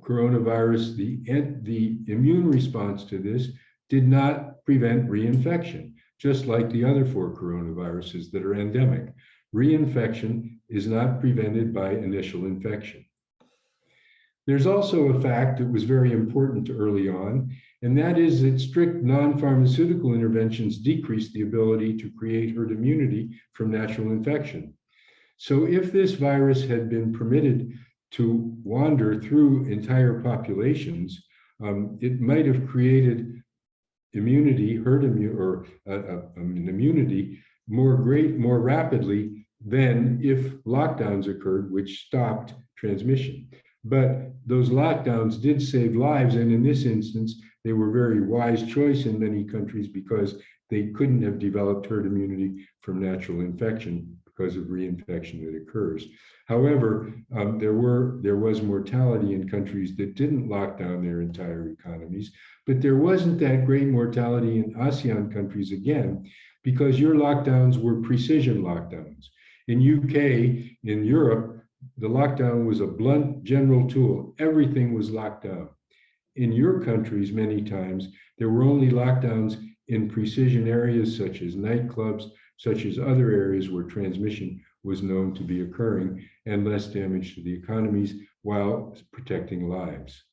coronavirus, the immune response to this did not prevent reinfection, just like the other 4 coronaviruses that are endemic. Reinfection is not prevented by initial infection. There's also a fact that was very important early on, and that is that strict non-pharmaceutical interventions decrease the ability to create herd immunity from natural infection. So if this virus had been permitted to wander through entire populations, it might have created immunity, immunity more rapidly than if lockdowns occurred, which stopped transmission. But those lockdowns did save lives, and in this instance, they were very wise choice in many countries because they couldn't have developed herd immunity from natural infection because of reinfection that occurs. However, there was mortality in countries that didn't lock down their entire economies, but there wasn't that great mortality in ASEAN countries again, because your lockdowns were precision lockdowns. In UK, in Europe, the lockdown was a blunt general tool. Everything was locked down. In your countries, many times, there were only lockdowns in precision areas such as nightclubs, such as other areas where transmission was known to be occurring and less damage to the economies while protecting lives.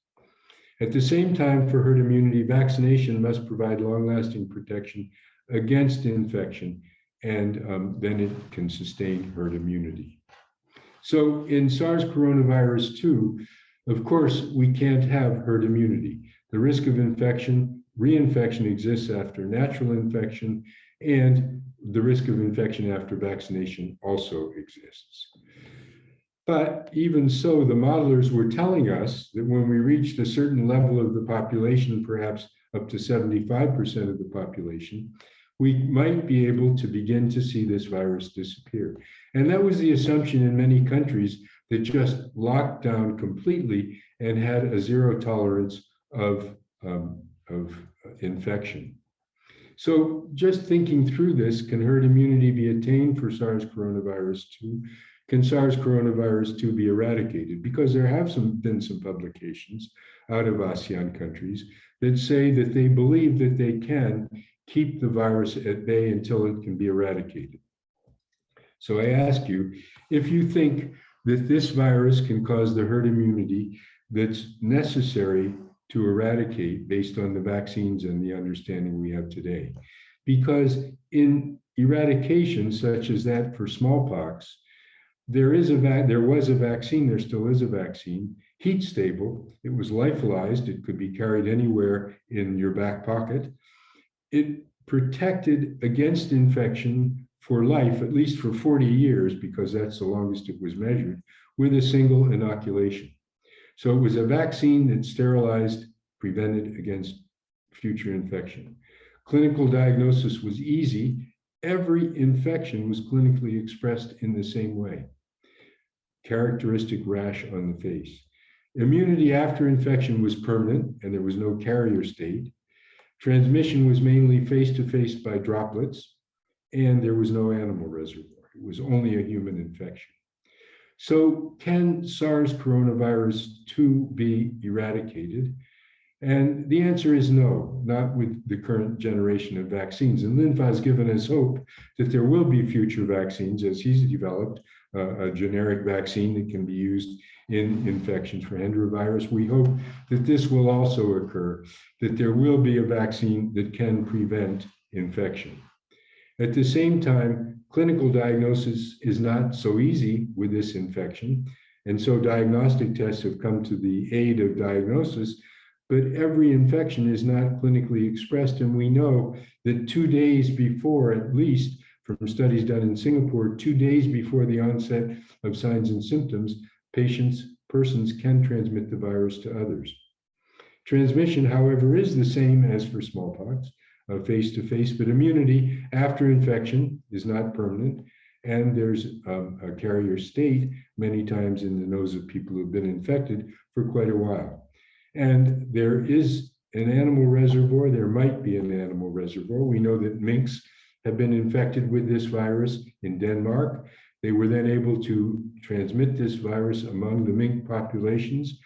At the same time, for herd immunity, vaccination must provide long-lasting protection against infection, and then it can sustain herd immunity. So in SARS coronavirus 2, of course, we can't have herd immunity. The risk of reinfection exists after natural infection, and the risk of infection after vaccination also exists. But even so, the modelers were telling us that when we reached a certain level of the population, perhaps up to 75% of the population, we might be able to begin to see this virus disappear. And that was the assumption in many countries that just locked down completely and had a zero tolerance of infection. So just thinking through this, can herd immunity be attained for SARS coronavirus 2? Can SARS coronavirus 2 be eradicated? Because there have been some publications out of ASEAN countries that say that they believe that they can keep the virus at bay until it can be eradicated. So I ask you, if you think that this virus can cause the herd immunity that's necessary to eradicate based on the vaccines and the understanding we have today. Because in eradication, such as that for smallpox, there was a vaccine, there still is a vaccine, heat stable, it was lyophilized, it could be carried anywhere in your back pocket. It protected against infection for life, at least for 40 years, because that's the longest it was measured, with a single inoculation. So it was a vaccine that sterilized, prevented against future infection. Clinical diagnosis was easy. Every infection was clinically expressed in the same way. Characteristic rash on the face. Immunity after infection was permanent, and there was no carrier state. Transmission was mainly face-to-face by droplets, and there was no animal reservoir. It was only a human infection. So can SARS coronavirus 2 be eradicated? And the answer is no, not with the current generation of vaccines. And Linfa has given us hope that there will be future vaccines as he's developed a generic vaccine that can be used in infections for enterovirus. We hope that this will also occur, that there will be a vaccine that can prevent infection. At the same time, clinical diagnosis is not so easy with this infection. And so diagnostic tests have come to the aid of diagnosis, but every infection is not clinically expressed. And we know that 2 days before, at least from studies done in Singapore, 2 days before the onset of signs and symptoms, persons can transmit the virus to others. Transmission, however, is the same as for smallpox, face-to-face, but immunity after infection is not permanent, and there's a carrier state many times in the nose of people who've been infected for quite a while. And there is an animal reservoir, there might be an animal reservoir. We know that minks have been infected with this virus in Denmark. They were then able to transmit this virus among the mink populations.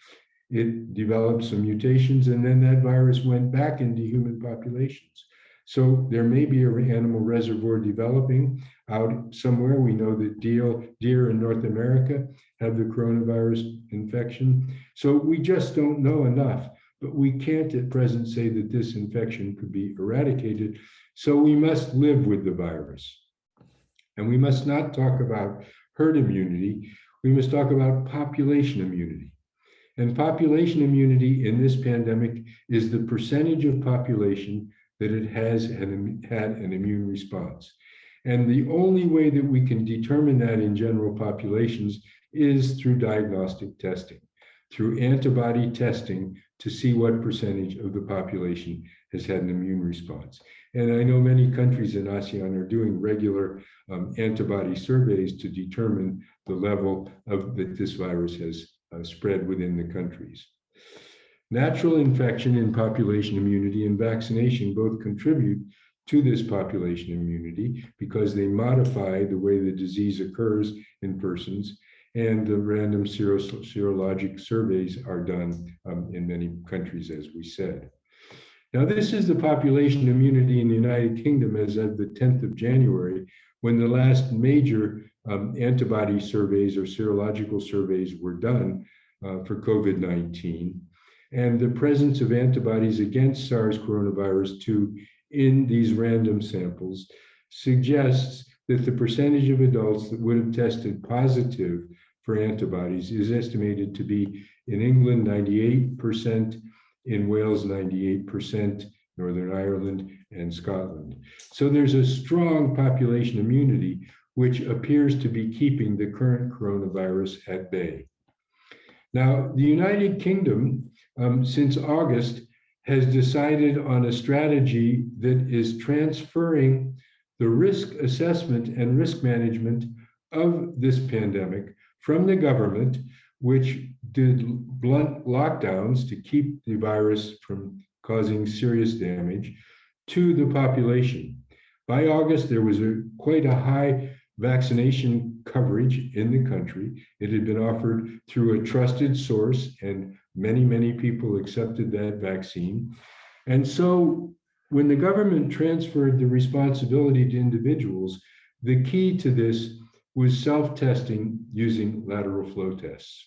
It developed some mutations, and then that virus went back into human populations. So there may be an animal reservoir developing out somewhere. We know that deer in North America have the coronavirus infection. So we just don't know enough, but we can't at present say that this infection could be eradicated. So we must live with the virus. And we must not talk about herd immunity. We must talk about population immunity. And population immunity in this pandemic is the percentage of population that it has had an immune response. And the only way that we can determine that in general populations is through diagnostic testing, through antibody testing to see what percentage of the population has had an immune response. And I know many countries in ASEAN are doing regular antibody surveys to determine the level that this virus has spread within the countries. Natural infection and population immunity and vaccination both contribute to this population immunity because they modify the way the disease occurs in persons, and the random serologic surveys are done in many countries, as we said. Now, this is the population immunity in the United Kingdom as of the 10th of January, when the last major antibody surveys or serological surveys were done for COVID-19. And the presence of antibodies against SARS coronavirus 2 in these random samples suggests that the percentage of adults that would have tested positive for antibodies is estimated to be in England 98%, in Wales 98%, Northern Ireland, and Scotland. So there's a strong population immunity, which appears to be keeping the current coronavirus at bay. Now, the United Kingdom, since August, has decided on a strategy that is transferring the risk assessment and risk management of this pandemic from the government, which did blunt lockdowns to keep the virus from causing serious damage, to the population. By August, there was quite a high vaccination coverage in the country. It had been offered through a trusted source, and many, many people accepted that vaccine. And so when the government transferred the responsibility to individuals, the key to this was self-testing using lateral flow tests.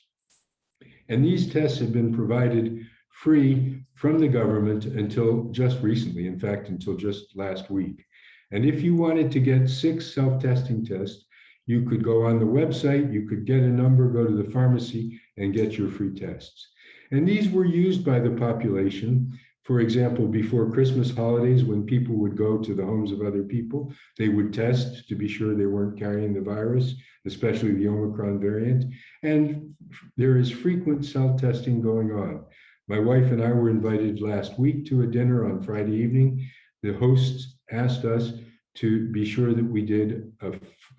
And these tests have been provided free from the government until just recently, in fact, until just last week. And if you wanted to get 6 self-testing tests, you could go on the website, you could get a number, go to the pharmacy, and get your free tests. And these were used by the population. For example, before Christmas holidays, when people would go to the homes of other people, they would test to be sure they weren't carrying the virus, especially the Omicron variant. And there is frequent self-testing going on. My wife and I were invited last week to a dinner on Friday evening. The hosts asked us to be sure that we did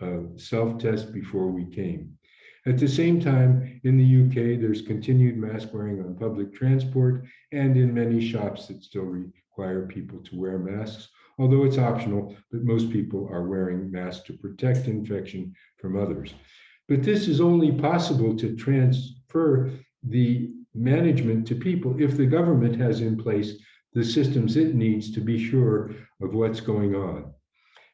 a self-test before we came. At the same time, in the UK, there's continued mask wearing on public transport and in many shops that still require people to wear masks. although it's optional, but most people are wearing masks to protect infection from others. But this is only possible to transfer the management to people if the government has in place the systems it needs to be sure of what's going on.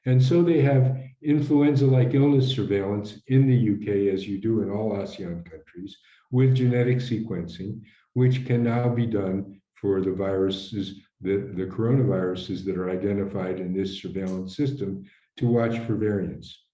And so they have influenza-like illness surveillance in the UK, as you do in all ASEAN countries, with genetic sequencing, which can now be done for the viruses, the coronaviruses that are identified in this surveillance system to watch for variants.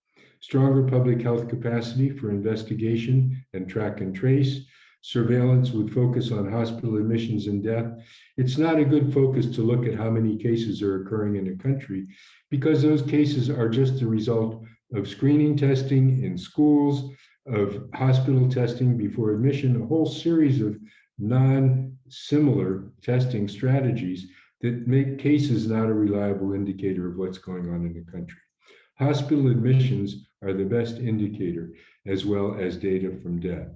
Stronger public health capacity for investigation and track and trace, surveillance with focus on hospital admissions and death. It's not a good focus to look at how many cases are occurring in a country, because those cases are just the result of screening testing in schools, of hospital testing before admission, a whole series of non-similar testing strategies that make cases not a reliable indicator of what's going on in the country. Hospital admissions are the best indicator, as well as data from death.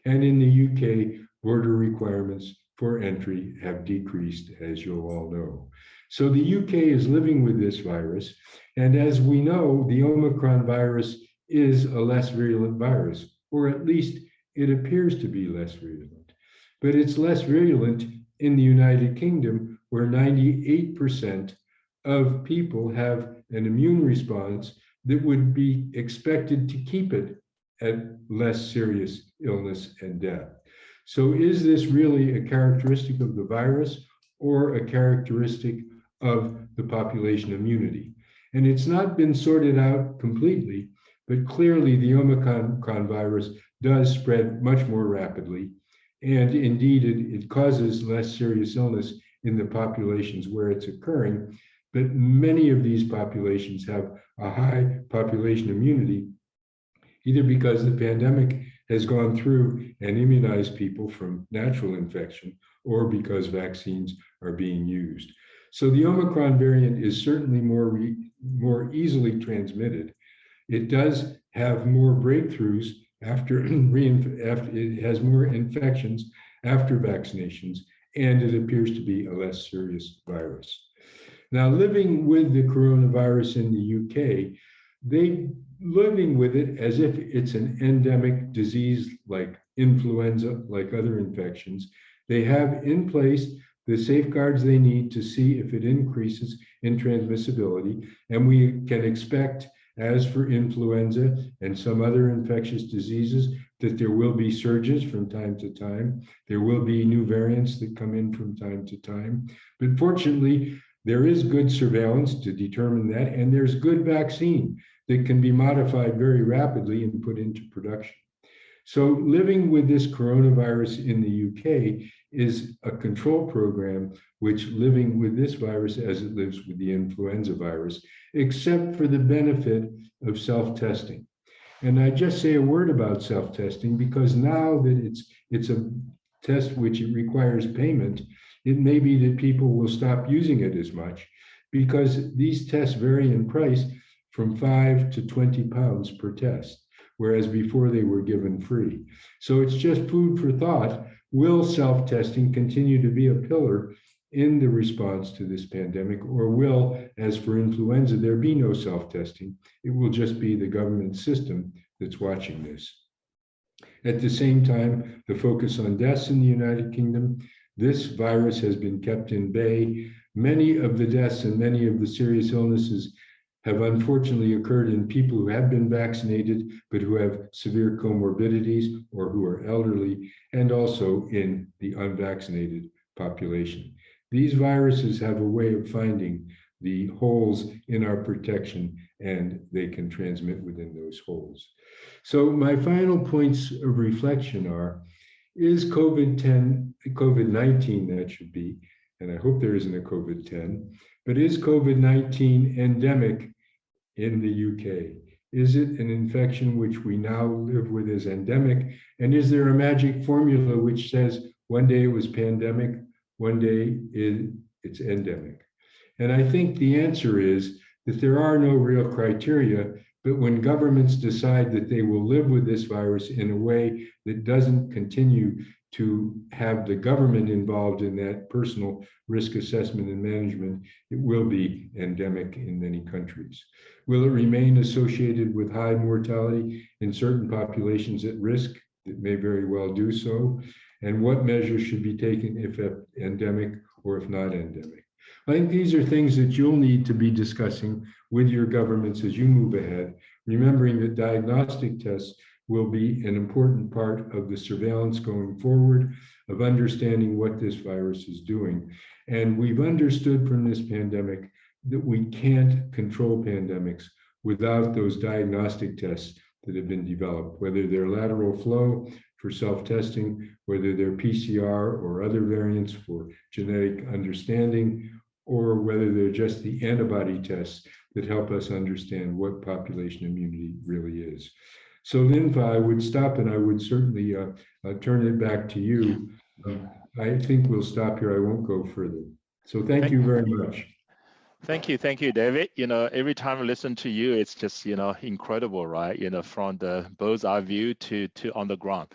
And in the UK, border requirements for entry have decreased, as you'll all know. So the UK is living with this virus. And as we know, the Omicron virus is a less virulent virus, or at least it appears to be less virulent. But it's less virulent in the United Kingdom, where 98% of people have an immune response that would be expected to keep it at less serious illness and death. So is this really a characteristic of the virus or a characteristic of the population immunity? And it's not been sorted out completely, but clearly the Omicron virus does spread much more rapidly. And indeed, it causes less serious illness in the populations where it's occurring. But many of these populations have a high population immunity, either because the pandemic has gone through and immunized people from natural infection, or because vaccines are being used. So the Omicron variant is certainly more easily transmitted. It does have more breakthroughs after it has more infections after vaccinations, and it appears to be a less serious virus. Now, living with the coronavirus in the UK, they living with it as if it's an endemic disease like influenza, like other infections. They have in place the safeguards they need to see if it increases in transmissibility. And we can expect, as for influenza and some other infectious diseases, that there will be surges from time to time. There will be new variants that come in from time to time. But fortunately, there is good surveillance to determine that, and there's good vaccine that can be modified very rapidly and put into production. So living with this coronavirus in the UK is a control program which living with this virus as it lives with the influenza virus, except for the benefit of self-testing. And I just say a word about self-testing because now that it's a test which it requires payment, it may be that people will stop using it as much because these tests vary in price from £5 to £20 per test, whereas before they were given free. So it's just food for thought. Will self-testing continue to be a pillar in the response to this pandemic, or will, as for influenza, there be no self-testing? It will just be the government system that's watching this. At the same time, the focus on deaths in the United Kingdom, this virus has been kept in bay. Many of the deaths and many of the serious illnesses have unfortunately occurred in people who have been vaccinated, but who have severe comorbidities or who are elderly, and also in the unvaccinated population. These viruses have a way of finding the holes in our protection, and they can transmit within those holes. So my final points of reflection are, is COVID-19, that should be, and I hope there isn't a COVID-10, but is COVID-19 endemic in the UK? Is it an infection which we now live with as endemic? And is there a magic formula which says one day it was pandemic, one day it's endemic? And I think the answer is that there are no real criteria, but when governments decide that they will live with this virus in a way that doesn't continue to have the government involved in that personal risk assessment and management, it will be endemic in many countries. Will it remain associated with high mortality in certain populations at risk? It may very well do so. And what measures should be taken if endemic or if not endemic? I think these are things that you'll need to be discussing with your governments as you move ahead, remembering that diagnostic tests will be an important part of the surveillance going forward, of understanding what this virus is doing. And we've understood from this pandemic that we can't control pandemics without those diagnostic tests that have been developed, whether they're lateral flow for self-testing, whether they're PCR or other variants for genetic understanding, or whether they're just the antibody tests that help us understand what population immunity really is. So Linfa, I would stop and I would certainly turn it back to you. I think we'll stop here. I won't go further. So thank you very much. Thank you, David. Every time I listen to you, it's just incredible, right? From the bird's eye view to on the ground.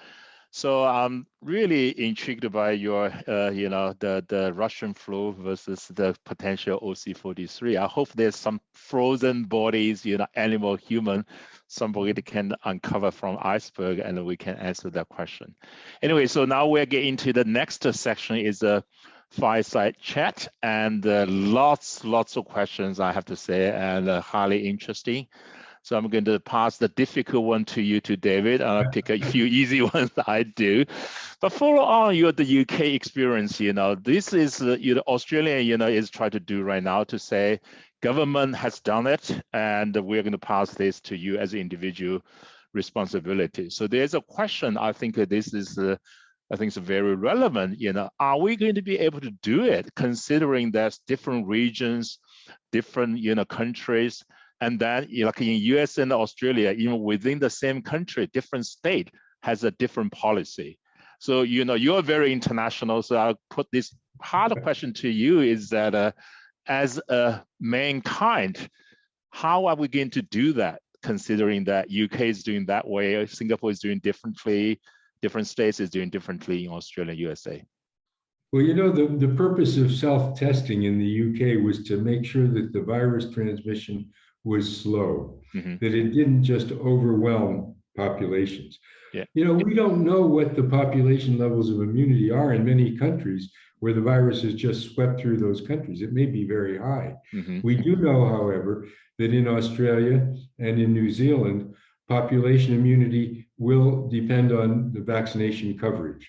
So I'm really intrigued by your, the Russian flu versus the potential OC43. I hope there's some frozen bodies, animal, human, somebody can uncover from iceberg, and we can answer that question. Anyway, so now we're getting to the next section is a fireside chat, and lots of questions, I have to say, and highly interesting. So I'm going to pass the difficult one to you, to David, and I'll pick a few easy ones that I do. But follow on the UK experience, this is, Australia, is trying to do right now to say, government has done it, and we're going to pass this to you as an individual responsibility. So there's a question, I think this is, I think it's very relevant, are we going to be able to do it, considering there's different regions, different, countries, and then like in US and Australia, even within the same country, different state has a different policy. So, you're very international. So I'll put this hard question to you is that as a mankind, how are we going to do that, considering that UK is doing that way, Singapore is doing differently, different states is doing differently in Australia, USA? Well, the purpose of self-testing in the UK was to make sure that the virus transmission was slow, that it didn't just overwhelm populations. Yeah. We don't know what the population levels of immunity are in many countries where the virus has just swept through those countries. It may be very high. We do know, however, that in Australia and in New Zealand, population immunity will depend on the vaccination coverage.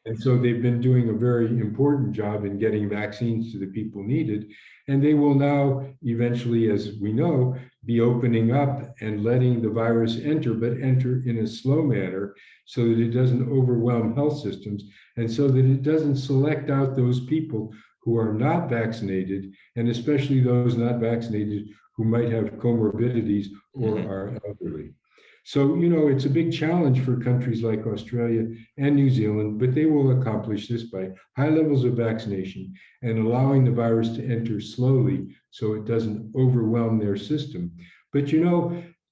And so they've been doing a very important job in getting vaccines to the people needed. And they will now eventually, as we know, be opening up and letting the virus enter, but enter in a slow manner so that it doesn't overwhelm health systems and so that it doesn't select out those people who are not vaccinated, and especially those not vaccinated who might have comorbidities or are elderly. So, it's a big challenge for countries like Australia and New Zealand, but they will accomplish this by high levels of vaccination and allowing the virus to enter slowly so it doesn't overwhelm their system. But,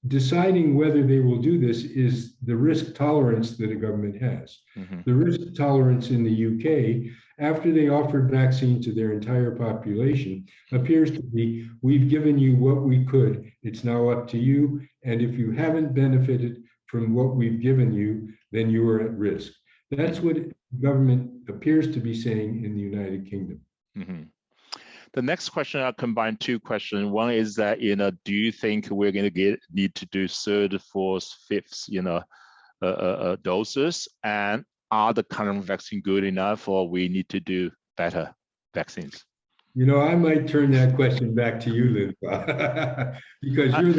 deciding whether they will do this is the risk tolerance that a government has. The risk tolerance in the UK, after they offered vaccine to their entire population, appears to be, we've given you what we could, it's now up to you, and if you haven't benefited from what we've given you, then you are at risk. That's what government appears to be saying in the United Kingdom. The next question, I'll combine two questions. One is that, do you think we're going to need to do third, fourth, fifth, doses? And are the current vaccine good enough, or we need to do better vaccines? I might turn that question back to you, Linfa, because you're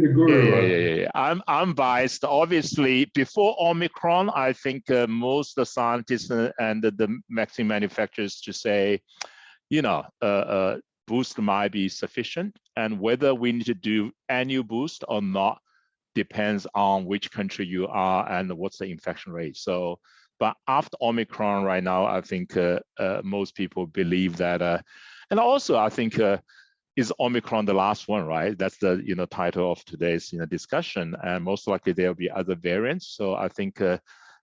the guru. Yeah. I'm biased. Obviously, before Omicron, I think most of the scientists and the vaccine manufacturers to say, boost might be sufficient, and whether we need to do annual boost or not depends on which country you are and what's the infection rate. So, but after Omicron right now, I think most people believe that, and also I think is Omicron the last one, right? That's the title of today's discussion, and most likely there'll be other variants. So I think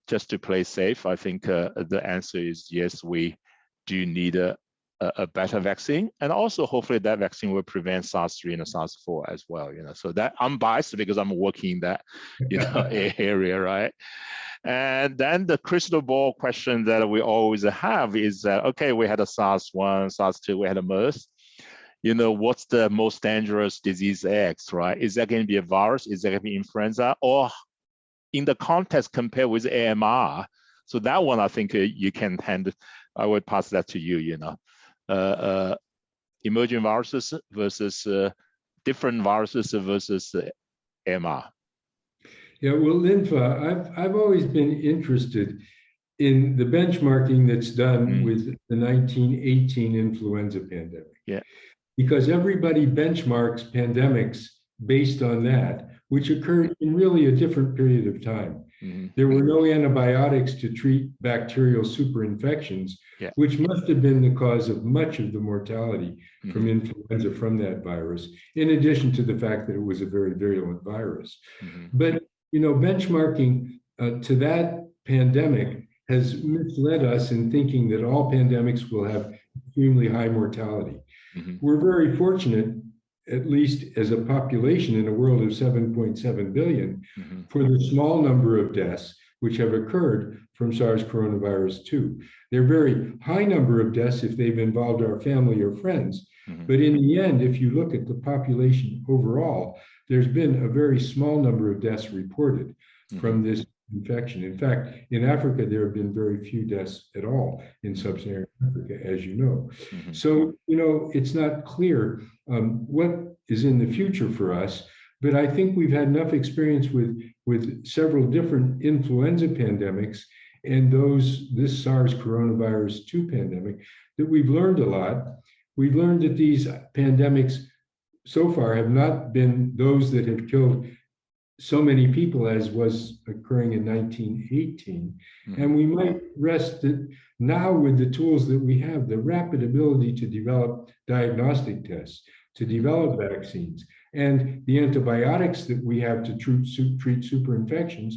just to play safe, I think the answer is yes, we do need a better vaccine, and also hopefully that vaccine will prevent SARS-3 and SARS-4 as well. So that I'm biased because I'm working in that area, right? And then the crystal ball question that we always have is that, okay, we had a SARS-1, SARS-2, we had a MERS. What's the most dangerous disease X, right? Is that going to be a virus? Is that going to be influenza? Or in the context compared with AMR? So that one, I think you can I would pass that to you, emerging viruses versus different viruses versus AMR. Yeah, well, Linfa, I've always been interested in the benchmarking that's done with the 1918 influenza pandemic. Yeah. Because everybody benchmarks pandemics based on that, which occurred in really a different period of time. There were no antibiotics to treat bacterial superinfections, which must have been the cause of much of the mortality from influenza from that virus, in addition to the fact that it was a very virulent virus. But, benchmarking to that pandemic has misled us in thinking that all pandemics will have extremely high mortality. We're very fortunate, at least as a population in a world of 7.7 billion, for the small number of deaths which have occurred from SARS coronavirus 2. They're a very high number of deaths if they've involved our family or friends. But in the end, if you look at the population overall, there's been a very small number of deaths reported from this infection. In fact, in Africa, there have been very few deaths at all in sub-Saharan Africa, as you know. So, it's not clear what is in the future for us, but I think we've had enough experience with several different influenza pandemics and this SARS coronavirus 2 pandemic that we've learned a lot. We've learned that these pandemics so far have not been those that have killed so many people as was occurring in 1918. And we might rest it now with the tools that we have, the rapid ability to develop diagnostic tests, to develop vaccines, and the antibiotics that we have to treat superinfections.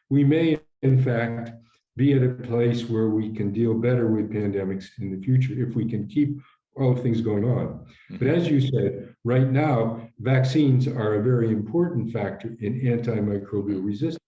We may, in fact, be at a place where we can deal better with pandemics in the future if we can keep all of things going on. But as you said, right now, vaccines are a very important factor in antimicrobial resistance.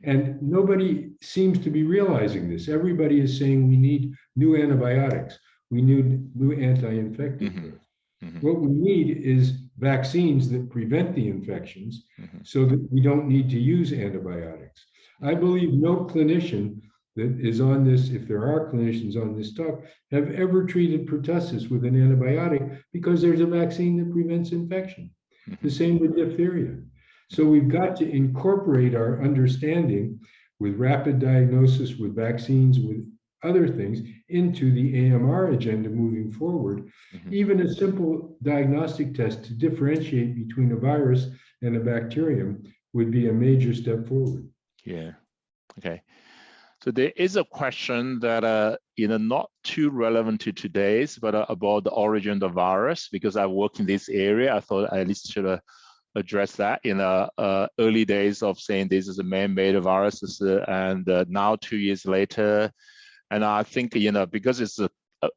And nobody seems to be realizing this. Everybody is saying we need new antibiotics. We need new anti-infective drugs. What we need is vaccines that prevent the infections so that we don't need to use antibiotics. I believe no clinician that is on this, if there are clinicians on this talk, have ever treated pertussis with an antibiotic because there's a vaccine that prevents infection. The same with diphtheria. So we've got to incorporate our understanding with rapid diagnosis, with vaccines, with other things into the AMR agenda moving forward. Even a simple diagnostic test to differentiate between a virus and a bacterium would be a major step forward. Yeah, okay. So there is a question that not too relevant to today's, but about the origin of the virus, because I work in this area. I thought I at least should address that in early days of saying this is a man-made virus, and now 2 years later, and I think because it's a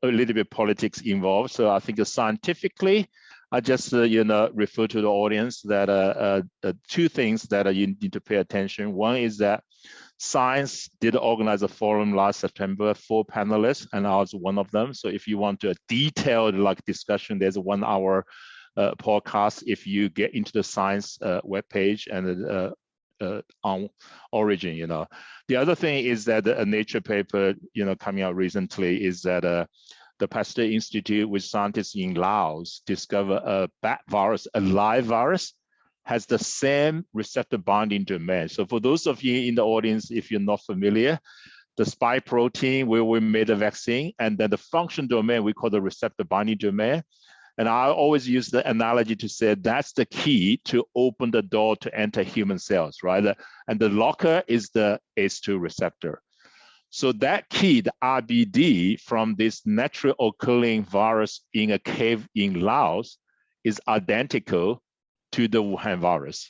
little bit politics involved, so I think scientifically, I just refer to the audience that two things that you need to pay attention. One is that Science did organize a forum last September, 4 panelists, and I was one of them. So if you want a detailed discussion, there's a 1-hour podcast if you get into the Science webpage and on origin. The other thing is that a Nature paper coming out recently is that the Pasteur Institute with scientists in Laos discovered a bat virus, a live virus, has the same receptor binding domain. So for those of you in the audience, if you're not familiar, the spike protein where we made a vaccine, and then the function domain we call the receptor binding domain. And I always use the analogy to say that's the key to open the door to enter human cells, right? And the locker is the ACE2 receptor. So that key, the RBD from this naturally occurring virus in a cave in Laos is identical to the Wuhan virus.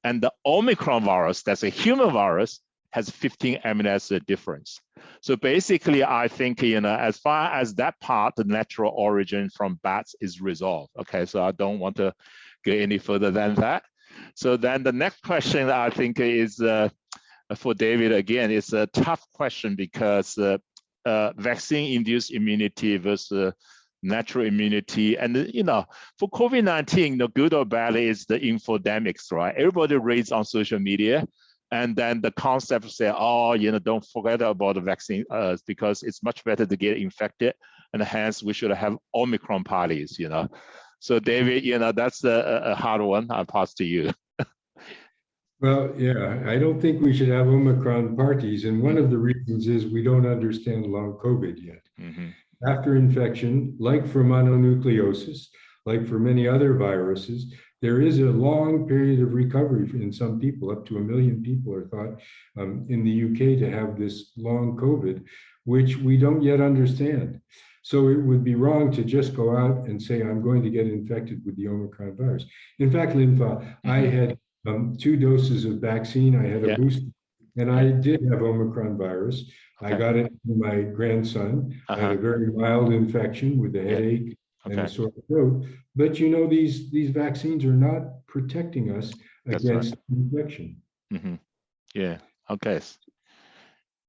And the Omicron virus, that's a human virus, has 15 amino acid difference. So basically, I think, as far as that part, the natural origin from bats is resolved. Okay, so I don't want to go any further than that. So then the next question I think is for David, again, it's a tough question because vaccine-induced immunity versus natural immunity. And, for COVID-19, the good or bad is the infodemics, right? Everybody reads on social media. And then the concept say, oh, don't forget about the vaccine because it's much better to get infected. And hence, we should have Omicron parties, So David, that's a hard one. I'll pass to you. Well, yeah, I don't think we should have Omicron parties. And one of the reasons is we don't understand long COVID yet. Mm-hmm. After infection, like for mononucleosis, like for many other viruses, there is a long period of recovery in some people. Up to 1 million people are thought in the UK to have this long COVID, which we don't yet understand. So it would be wrong to just go out and say, I'm going to get infected with the Omicron virus. In fact, Linfa, I had 2 doses of vaccine. I had a booster, and I did have Omicron virus. I got it from my grandson. I had a very mild infection with a headache and a sore throat. But these vaccines are not protecting us against infection. Mm-hmm. Yeah. Okay.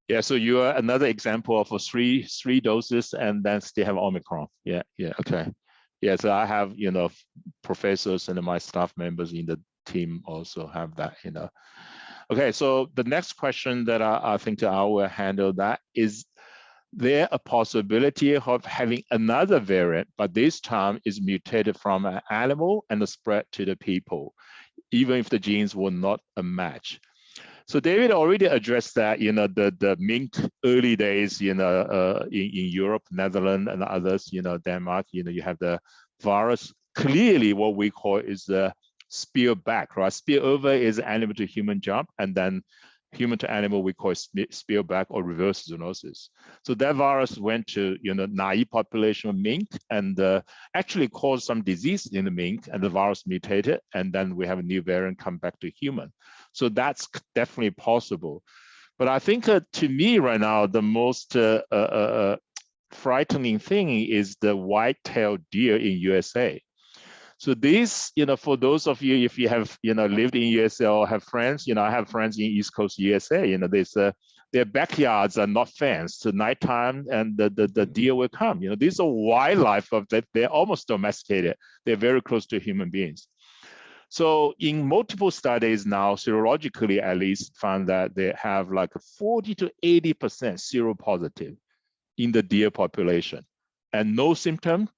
Yeah. So you are another example of three doses and then still have Omicron. Yeah. Yeah. Okay. Yeah. So I have professors and my staff members in the team also have that. Okay. So the next question that I think I will handle that is there a possibility of having another variant, but this time is mutated from an animal and spread to the people, even if the genes were not a match? So David already addressed that, the mink early days, in Europe, Netherlands, and others, Denmark, you have the virus. Clearly, what we call is the spill back, right? Spill over is animal to human jump, and then human to animal, we call spill back or reverse zoonosis. So that virus went to, naive population of mink and actually caused some disease in the mink, and the virus mutated, and then we have a new variant come back to human. So that's definitely possible. But I think to me right now, the most frightening thing is the white-tailed deer in USA. So this, for those of you, if you have, lived in USA or have friends, I have friends in East Coast USA, their backyards are not fenced. So nighttime and the deer will come. These are wildlife that they're almost domesticated. They're very close to human beings. So in multiple studies now, serologically at least, found that they have like 40 to 80% seropositive in the deer population and no symptom.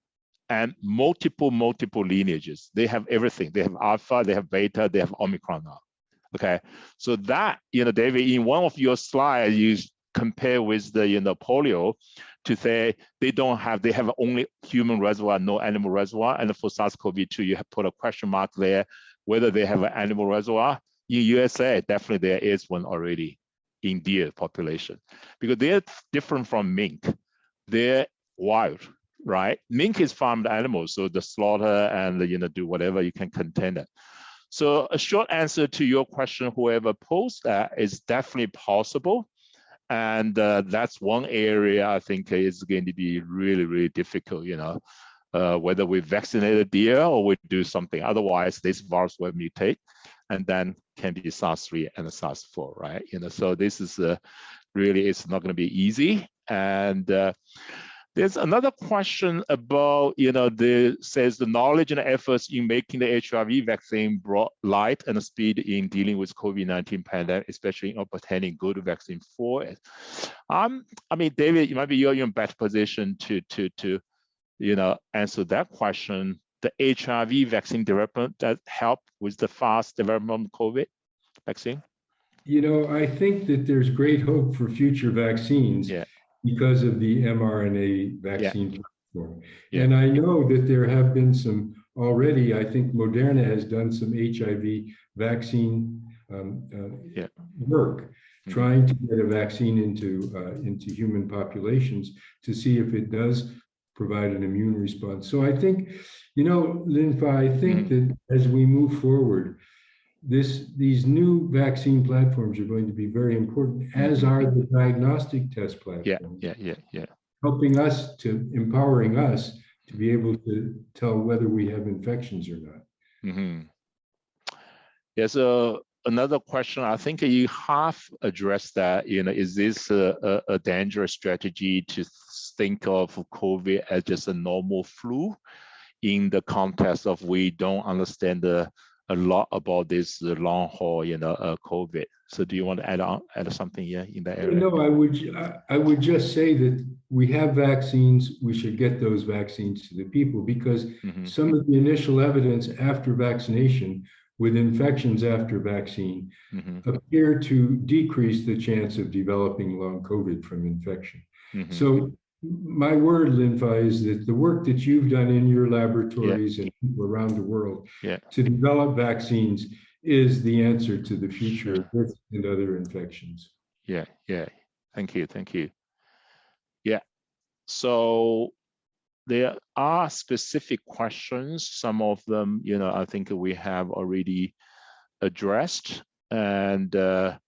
And multiple lineages. They have everything. They have alpha, they have beta, they have Omicron now. Okay, so that, David, in one of your slides, you compare with the, polio to say they have only human reservoir, no animal reservoir. And for SARS-CoV-2, you have put a question mark there, whether they have an animal reservoir. In USA, definitely there is one already in deer population because they're different from mink. They're wild. Right, mink is farmed animals, so the slaughter and do whatever you can contain it. So a short answer to your question, whoever posed that, is definitely possible, and that's one area I think is going to be really difficult. Whether we vaccinate a deer or we do something, otherwise this virus will mutate, and then can be SARS-3 and SARS-4, right? So this is really it's not going to be easy, and there's another question about, says the knowledge and efforts in making the HIV vaccine brought light and speed in dealing with COVID-19 pandemic, especially in obtaining good vaccine for it. David, maybe you're in a better position to answer that question. The HIV vaccine development that helped with the fast development of COVID vaccine? I think that there's great hope for future vaccines. Yeah. Because of the mRNA vaccine platform. Yeah. And I know that there have been some already, I think Moderna has done some HIV vaccine work, trying to get a vaccine into human populations to see if it does provide an immune response. So I think, Linfa, I think that as we move forward, these new vaccine platforms are going to be very important, as are the diagnostic test platforms. Yeah. Helping us empowering us to be able to tell whether we have infections or not. Yeah, so another question, I think you have addressed that, is this a dangerous strategy to think of COVID as just a normal flu in the context of we don't understand a lot about this long haul, COVID. So do you want to add something here in that area? No, I would just say that we have vaccines. We should get those vaccines to the people, because some of the initial evidence after vaccination with infections after vaccine appear to decrease the chance of developing long COVID from infection. So my word, Linfa, is that the work that you've done in your laboratories and people around the world to develop vaccines is the answer to the future of this and other infections. Yeah. Thank you. Yeah. So there are specific questions. Some of them, I think we have already addressed. And there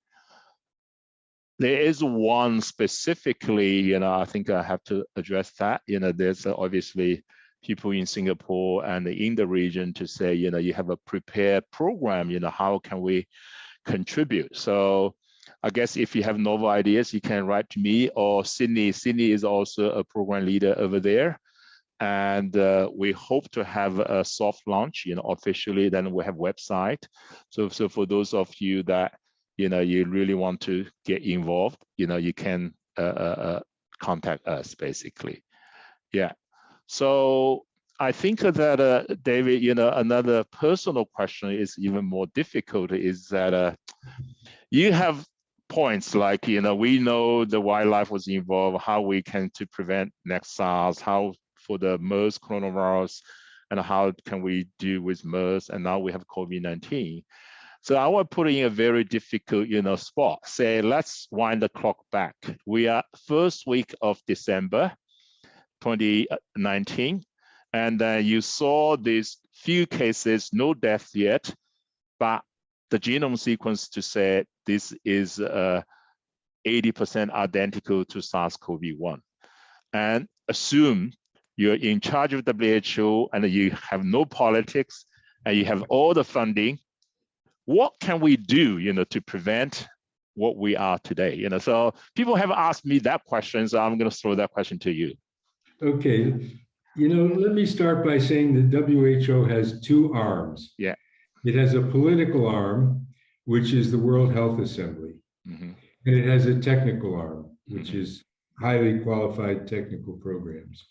is one specifically, I think I have to address that. There's obviously people in Singapore and in the region to say, you have a prepared program, how can we contribute? So I guess if you have novel ideas, you can write to me or Sydney. Sydney is also a program leader over there. And we hope to have a soft launch, officially, then we have website. So for those of you that, you really want to get involved, you can contact us basically. Yeah. So I think that, David, another personal question is even more difficult, is that you have points like, we know the wildlife was involved, how we can to prevent next SARS, how for the MERS coronavirus, and how can we deal with MERS, and now we have COVID-19. So I will put in a very difficult, spot. Say, let's wind the clock back. We are first week of December 2019, and you saw these few cases, no deaths yet, but the genome sequence to say this is 80% identical to SARS-CoV-1, and assume you're in charge of WHO and you have no politics and you have all the funding. What can we do, to prevent what we are today? So people have asked me that question, so I'm going to throw that question to you. Okay, let me start by saying that WHO has two arms. Yeah. It has a political arm, which is the World Health Assembly, and it has a technical arm, which is highly qualified technical programs.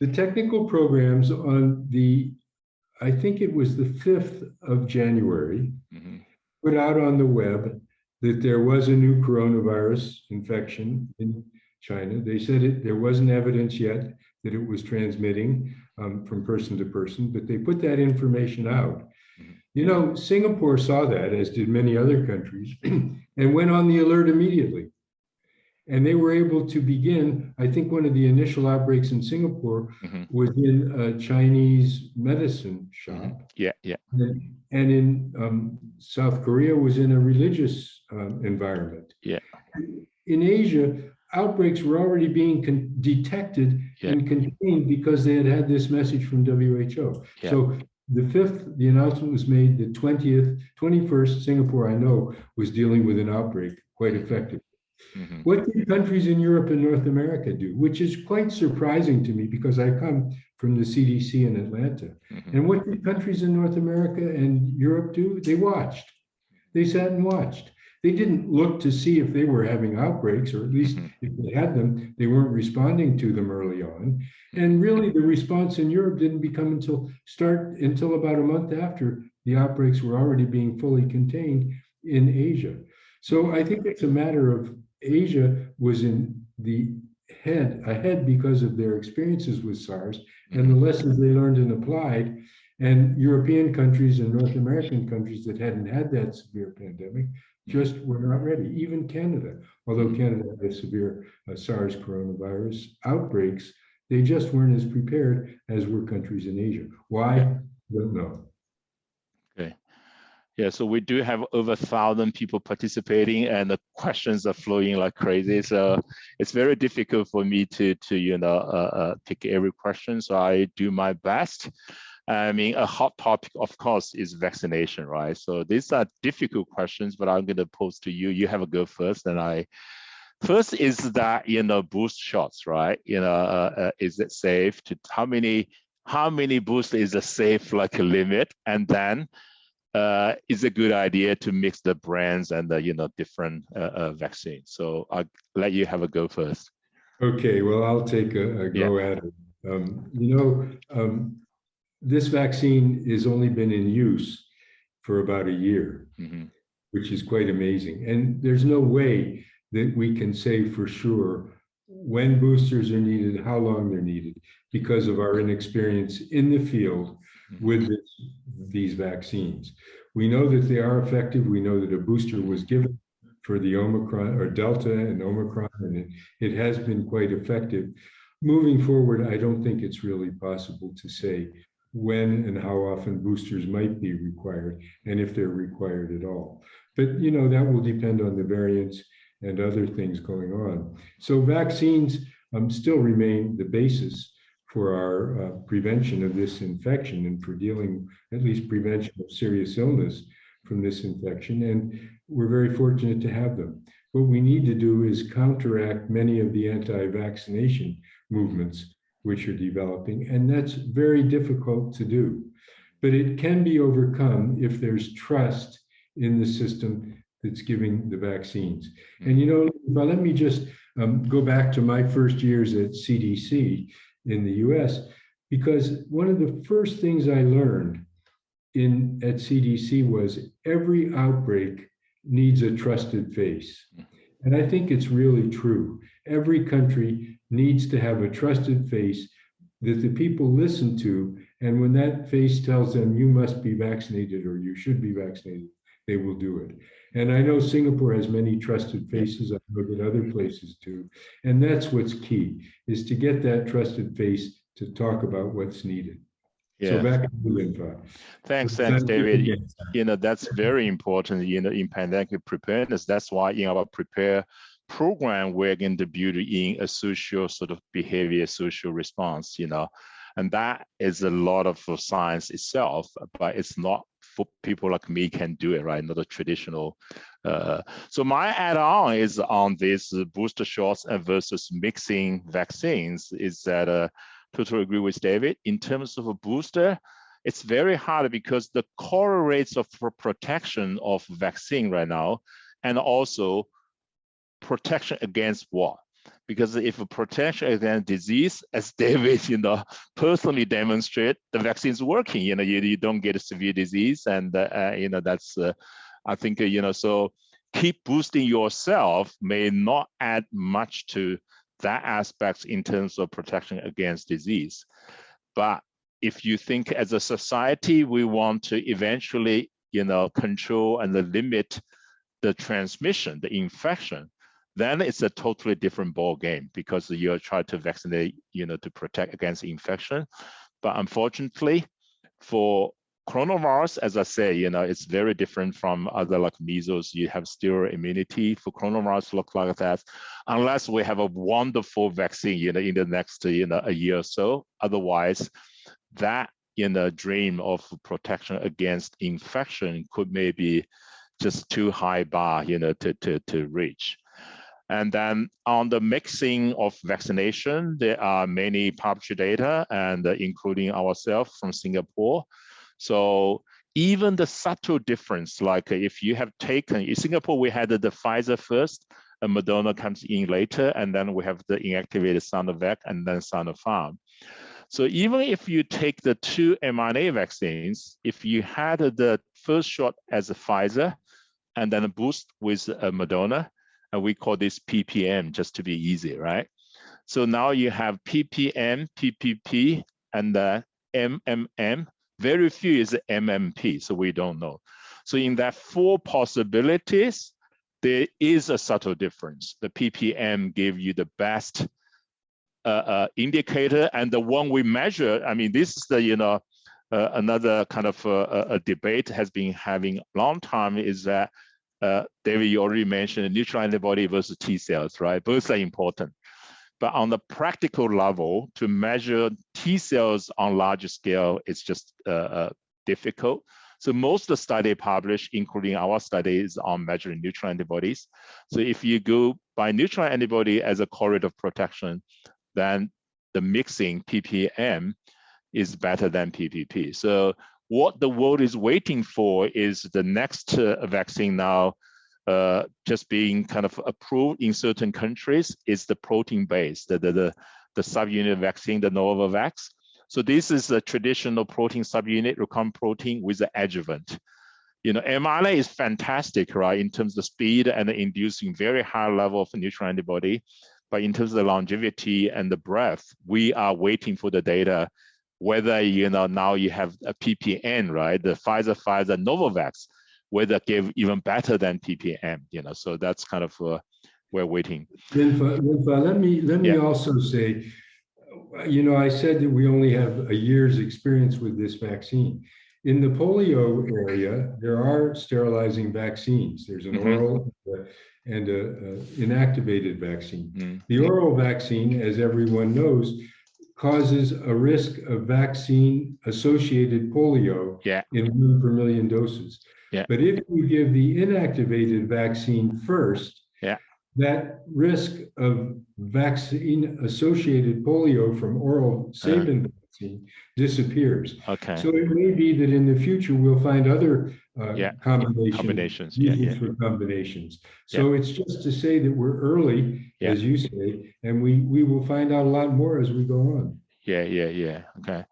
The technical programs on I think it was the 5th of January, put out on the web that there was a new coronavirus infection in China. They said there wasn't evidence yet that it was transmitting from person to person, but they put that information out. Singapore saw that, as did many other countries, and went on the alert immediately. And they were able to begin, I think one of the initial outbreaks in Singapore was in a Chinese medicine shop. Yeah. And in South Korea was in a religious environment. Yeah. In Asia, outbreaks were already being detected and contained because they had this message from WHO. Yeah. So the 5th, the announcement was made. The 20th, 21st, Singapore, I know, was dealing with an outbreak quite effectively. What did countries in Europe and North America do? Which is quite surprising to me, because I come from the CDC in Atlanta. And what did countries in North America and Europe do? They watched. They sat and watched. They didn't look to see if they were having outbreaks, or at least if they had them, they weren't responding to them early on. And really, the response in Europe didn't become until about a month after the outbreaks were already being fully contained in Asia. So I think it's a matter of Asia was in the ahead because of their experiences with SARS and the lessons they learned and applied. And European countries and North American countries that hadn't had that severe pandemic just were not ready. Even Canada, although Canada had severe SARS coronavirus outbreaks, they just weren't as prepared as were countries in Asia. Why? I don't know. Okay. Yeah, so we do have over 1,000 people participating, and the questions are flowing like crazy. So it's very difficult for me to pick every question. So I do my best. I mean, a hot topic, of course, is vaccination, right? So these are difficult questions, but I'm going to pose to you. You have a go first, and first is that boost shots, right? Is it safe? How many boosts is a safe limit? And then is a good idea to mix the brands and the different vaccines. So I'll let you have a go first. Okay, well, I'll take a go at it. This vaccine has only been in use for about a year, which is quite amazing. And there's no way that we can say for sure when boosters are needed, how long they're needed, because of our inexperience in the field with these vaccines. We know that they are effective. We know that a booster was given for the Omicron or Delta and Omicron, and it has been quite effective. Moving forward, I don't think it's really possible to say when and how often boosters might be required, and if they're required at all. But that will depend on the variants and other things going on. So vaccines still remain the basis for our prevention of this infection and for dealing, at least prevention of serious illness from this infection. And we're very fortunate to have them. What we need to do is counteract many of the anti-vaccination movements which are developing, and that's very difficult to do. But it can be overcome if there's trust in the system that's giving the vaccines. And let me just go back to my first years at CDC in the US, because one of the first things I learned at CDC was every outbreak needs a trusted face. And I think it's really true. Every country needs to have a trusted face that the people listen to. And when that face tells them you must be vaccinated or you should be vaccinated, they will do it. And I know Singapore has many trusted faces. I know that other places do. And that's what's key, is to get that trusted face to talk about what's needed. Yeah. So back to you, Linfa. Thanks, David. That's very important, in pandemic preparedness. That's why in our prepare program, we're going to build in a social sort of behavior, social response, and that is a lot of science itself, but it's not for people like me can do it, right? Not a traditional. So my add-on is on this booster shots versus mixing vaccines is that totally agree with David. In terms of a booster, it's very hard because the correlates of protection of vaccine right now, and also protection against what? Because if a protection against disease, as David, personally demonstrate, the vaccine is working. You don't get a severe disease, and that's I think so keep boosting yourself may not add much to that aspect in terms of protection against disease. But if you think as a society, we want to eventually, control and limit the transmission, the infection, then it's a totally different ball game because you're trying to vaccinate, to protect against infection. But unfortunately, for coronavirus, as I say, it's very different from other like measles. You have still immunity. For coronavirus, look like that, unless we have a wonderful vaccine, in the next, a year or so. Otherwise, that dream of protection against infection could maybe just too high bar, to reach. And then on the mixing of vaccination, there are many published data, and including ourselves from Singapore. So even the subtle difference, like if you have taken, in Singapore, we had the Pfizer first, and Moderna comes in later, and then we have the inactivated Sinovac and then Sinopharm. So even if you take the 2 mRNA vaccines, if you had the first shot as a Pfizer, and then a boost with a Moderna, and we call this PPM just to be easy, right? So now you have PPM, PPP, and MMM. Very few is MMP, so we don't know. So in that 4 possibilities, there is a subtle difference. The PPM gave you the best indicator, and the one we measure, I mean, this is the another kind of a debate has been having a long time is that, David, you already mentioned neutral antibody versus T cells, right? Both are important. But on the practical level, to measure T cells on larger scale, it's just difficult. So most of the study published, including our study, is on measuring neutral antibodies. So if you go by neutral antibody as a correlate of protection, then the mixing PPM is better than PPP. So what the world is waiting for is the next vaccine now just being kind of approved in certain countries is the protein-based, the subunit vaccine, the Novavax. So this is a traditional protein subunit, recombinant protein with the adjuvant. You know, mRNA is fantastic, right, in terms of speed and inducing very high level of neutral antibody. But in terms of the longevity and the breadth, we are waiting for the data, whether, you know, now you have a PPN, right, the Pfizer, Novavax, whether give even better than PPM, you know, so that's kind of, we're waiting. Linfa, let me also say, you know, I said that we only have a year's experience with this vaccine. In the polio area, there are sterilizing vaccines. There's an oral and an inactivated vaccine. The oral vaccine, as everyone knows, causes a risk of vaccine-associated polio in 1 per million doses. But if you give the inactivated vaccine first, that risk of vaccine-associated polio from oral Sabin vaccine disappears. So it may be that in the future we'll find other combinations for combinations. So it's just to say that we're early, as you say, and we will find out a lot more as we go on. Okay.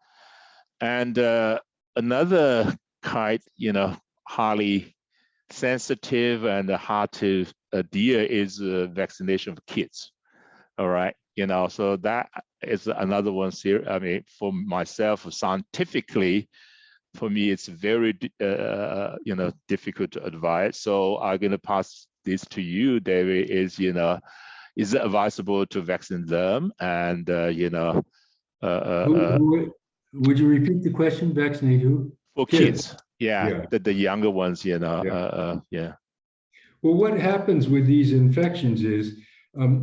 And another kind, you know, highly sensitive and hard to adhere is vaccination of kids. All right, you know, so that is another one here. I mean, for myself, scientifically, for me, it's very, you know, difficult to advise. So I'm going to pass this to you, David, is, you know, is it advisable to vaccinate them? And, you know, would you repeat the question? Vaccinate who? For kids. The younger ones, you know, Well, what happens with these infections is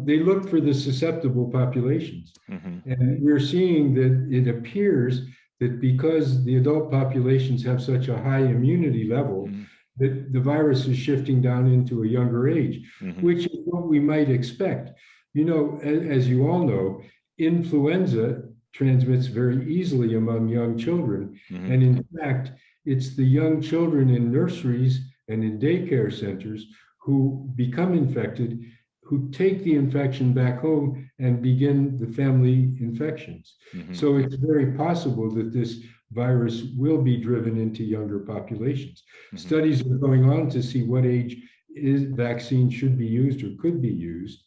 they look for the susceptible populations. And we're seeing that it appears that because the adult populations have such a high immunity level, that the virus is shifting down into a younger age, which is what we might expect. You know, as you all know, influenza transmits very easily among young children. And in fact, it's the young children in nurseries and in daycare centers who become infected, who take the infection back home and begin the family infections. So it's very possible that this virus will be driven into younger populations. Studies are going on to see what age vaccine should be used or could be used.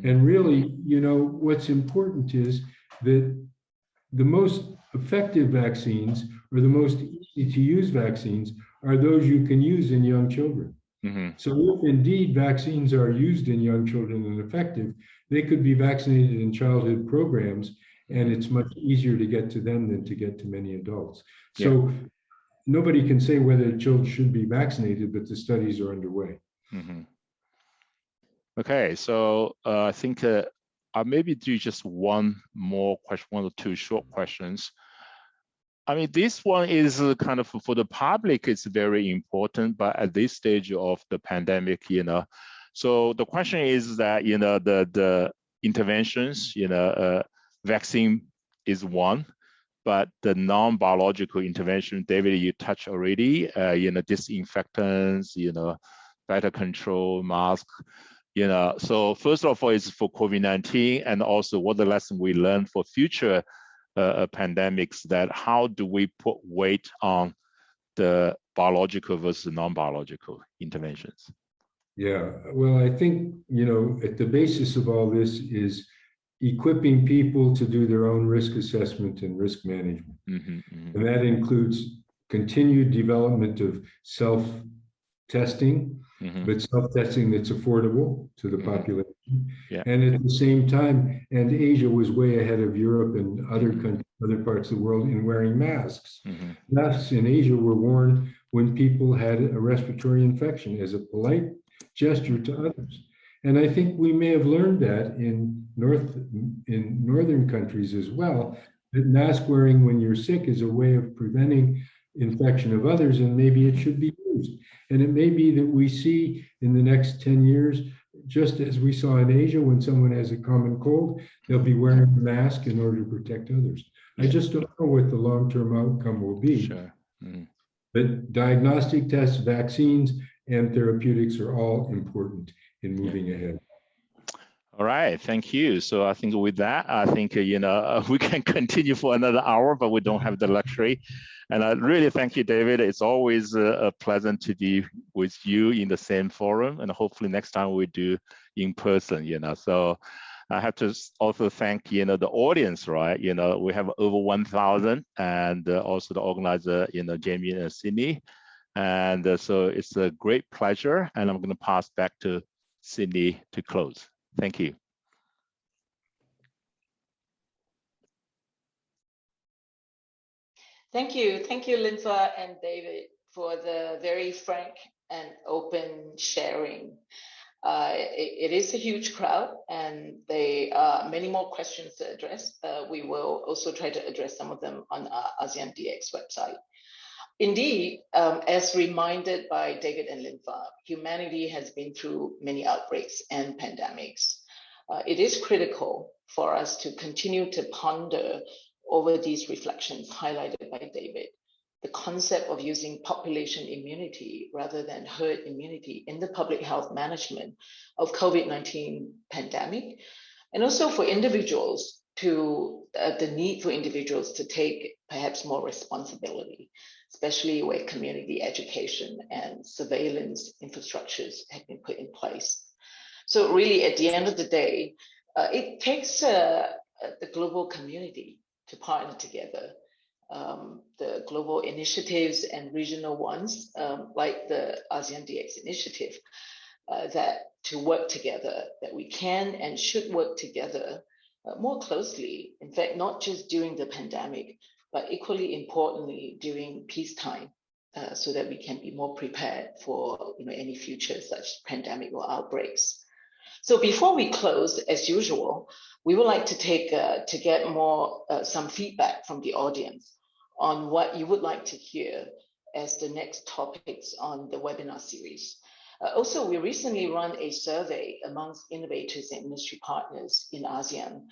And really, you know, what's important is that the most effective vaccines or the most easy to use vaccines are those you can use in young children. So if indeed vaccines are used in young children and effective, they could be vaccinated in childhood programs, and it's much easier to get to them than to get to many adults. So nobody can say whether children should be vaccinated, but the studies are underway. Okay, so I think I'll maybe do just one more question, one or two short questions. I mean, this one is kind of for the public, it's very important, but at this stage of the pandemic, you know, so the question is that, you know, the interventions, you know, vaccine is one, but the non-biological intervention, David, you touched already, you know, disinfectants, you know, better control, mask, you know. So first of all, it's for COVID-19, and also what the lesson we learned for future pandemics, that how do we put weight on the biological versus non-biological interventions? Yeah, well, I think, you know, at the basis of all this is equipping people to do their own risk assessment and risk management. And that includes continued development of self-testing, but self-testing that's affordable to the population. Yeah. And at the same time, and Asia was way ahead of Europe and other countries, other parts of the world in wearing masks. Masks in Asia were worn when people had a respiratory infection as a polite gesture to others. And I think we may have learned that in northern countries as well, that mask wearing when you're sick is a way of preventing infection of others, and maybe it should be used. And it may be that we see in the next 10 years, just as we saw in Asia, when someone has a common cold, they'll be wearing a mask in order to protect others. I just don't know what the long-term outcome will be. Sure. But diagnostic tests, vaccines, and therapeutics are all important in moving ahead. All right, thank you. So I think with that, I think, we can continue for another hour, but we don't have the luxury. And I really thank you, David. It's always a pleasant to be with you in the same forum, and hopefully next time we do in person, So I have to also thank, the audience, right? We have over 1,000, and also the organizer, Jamie and Sydney. And so it's a great pleasure, and I'm going to pass back to Sydney to close. Thank you. Thank you, Linfa and David, for the very frank and open sharing. It is a huge crowd, and there are many more questions to address. We will also try to address some of them on our ASEAN DX website. Indeed, as reminded by David and Linfa, humanity has been through many outbreaks and pandemics. It is critical for us to continue to ponder over these reflections highlighted by David, the concept of using population immunity rather than herd immunity in the public health management of COVID-19 pandemic, and also for individuals to the need for individuals to take perhaps more responsibility, especially where community education and surveillance infrastructures have been put in place. So really, at the end of the day, it takes the global community to partner together. The global initiatives and regional ones, like the ASEAN DX initiative, that to work together, that we can and should work together more closely. In fact, not just during the pandemic, but equally importantly during peacetime, so that we can be more prepared for any future such pandemic or outbreaks. So before we close, as usual, we would like to take to get more some feedback from the audience on what you would like to hear as the next topics on the webinar series. Also, we recently run a survey amongst innovators and industry partners in ASEAN.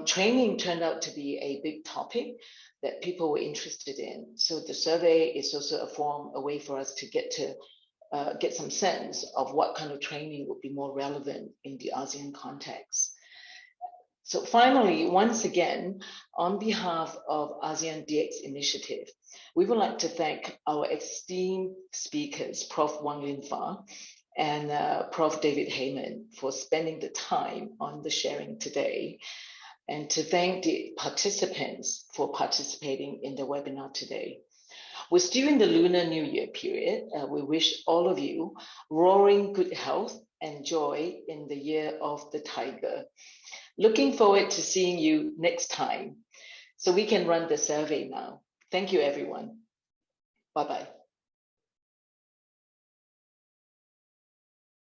Training turned out to be a big topic that people were interested in. So the survey is also a way for us to get some sense of what kind of training would be more relevant in the ASEAN context. So finally, once again, on behalf of ASEAN DX Initiative, we would like to thank our esteemed speakers, Prof. Wang Linfa and Prof. David Heyman, for spending the time on the sharing today, and to thank the participants for participating in the webinar today. We're still in the Lunar New Year period. We wish all of you roaring good health and joy in the year of the tiger. Looking forward to seeing you next time. So we can run the survey now. Thank you, everyone. Bye-bye.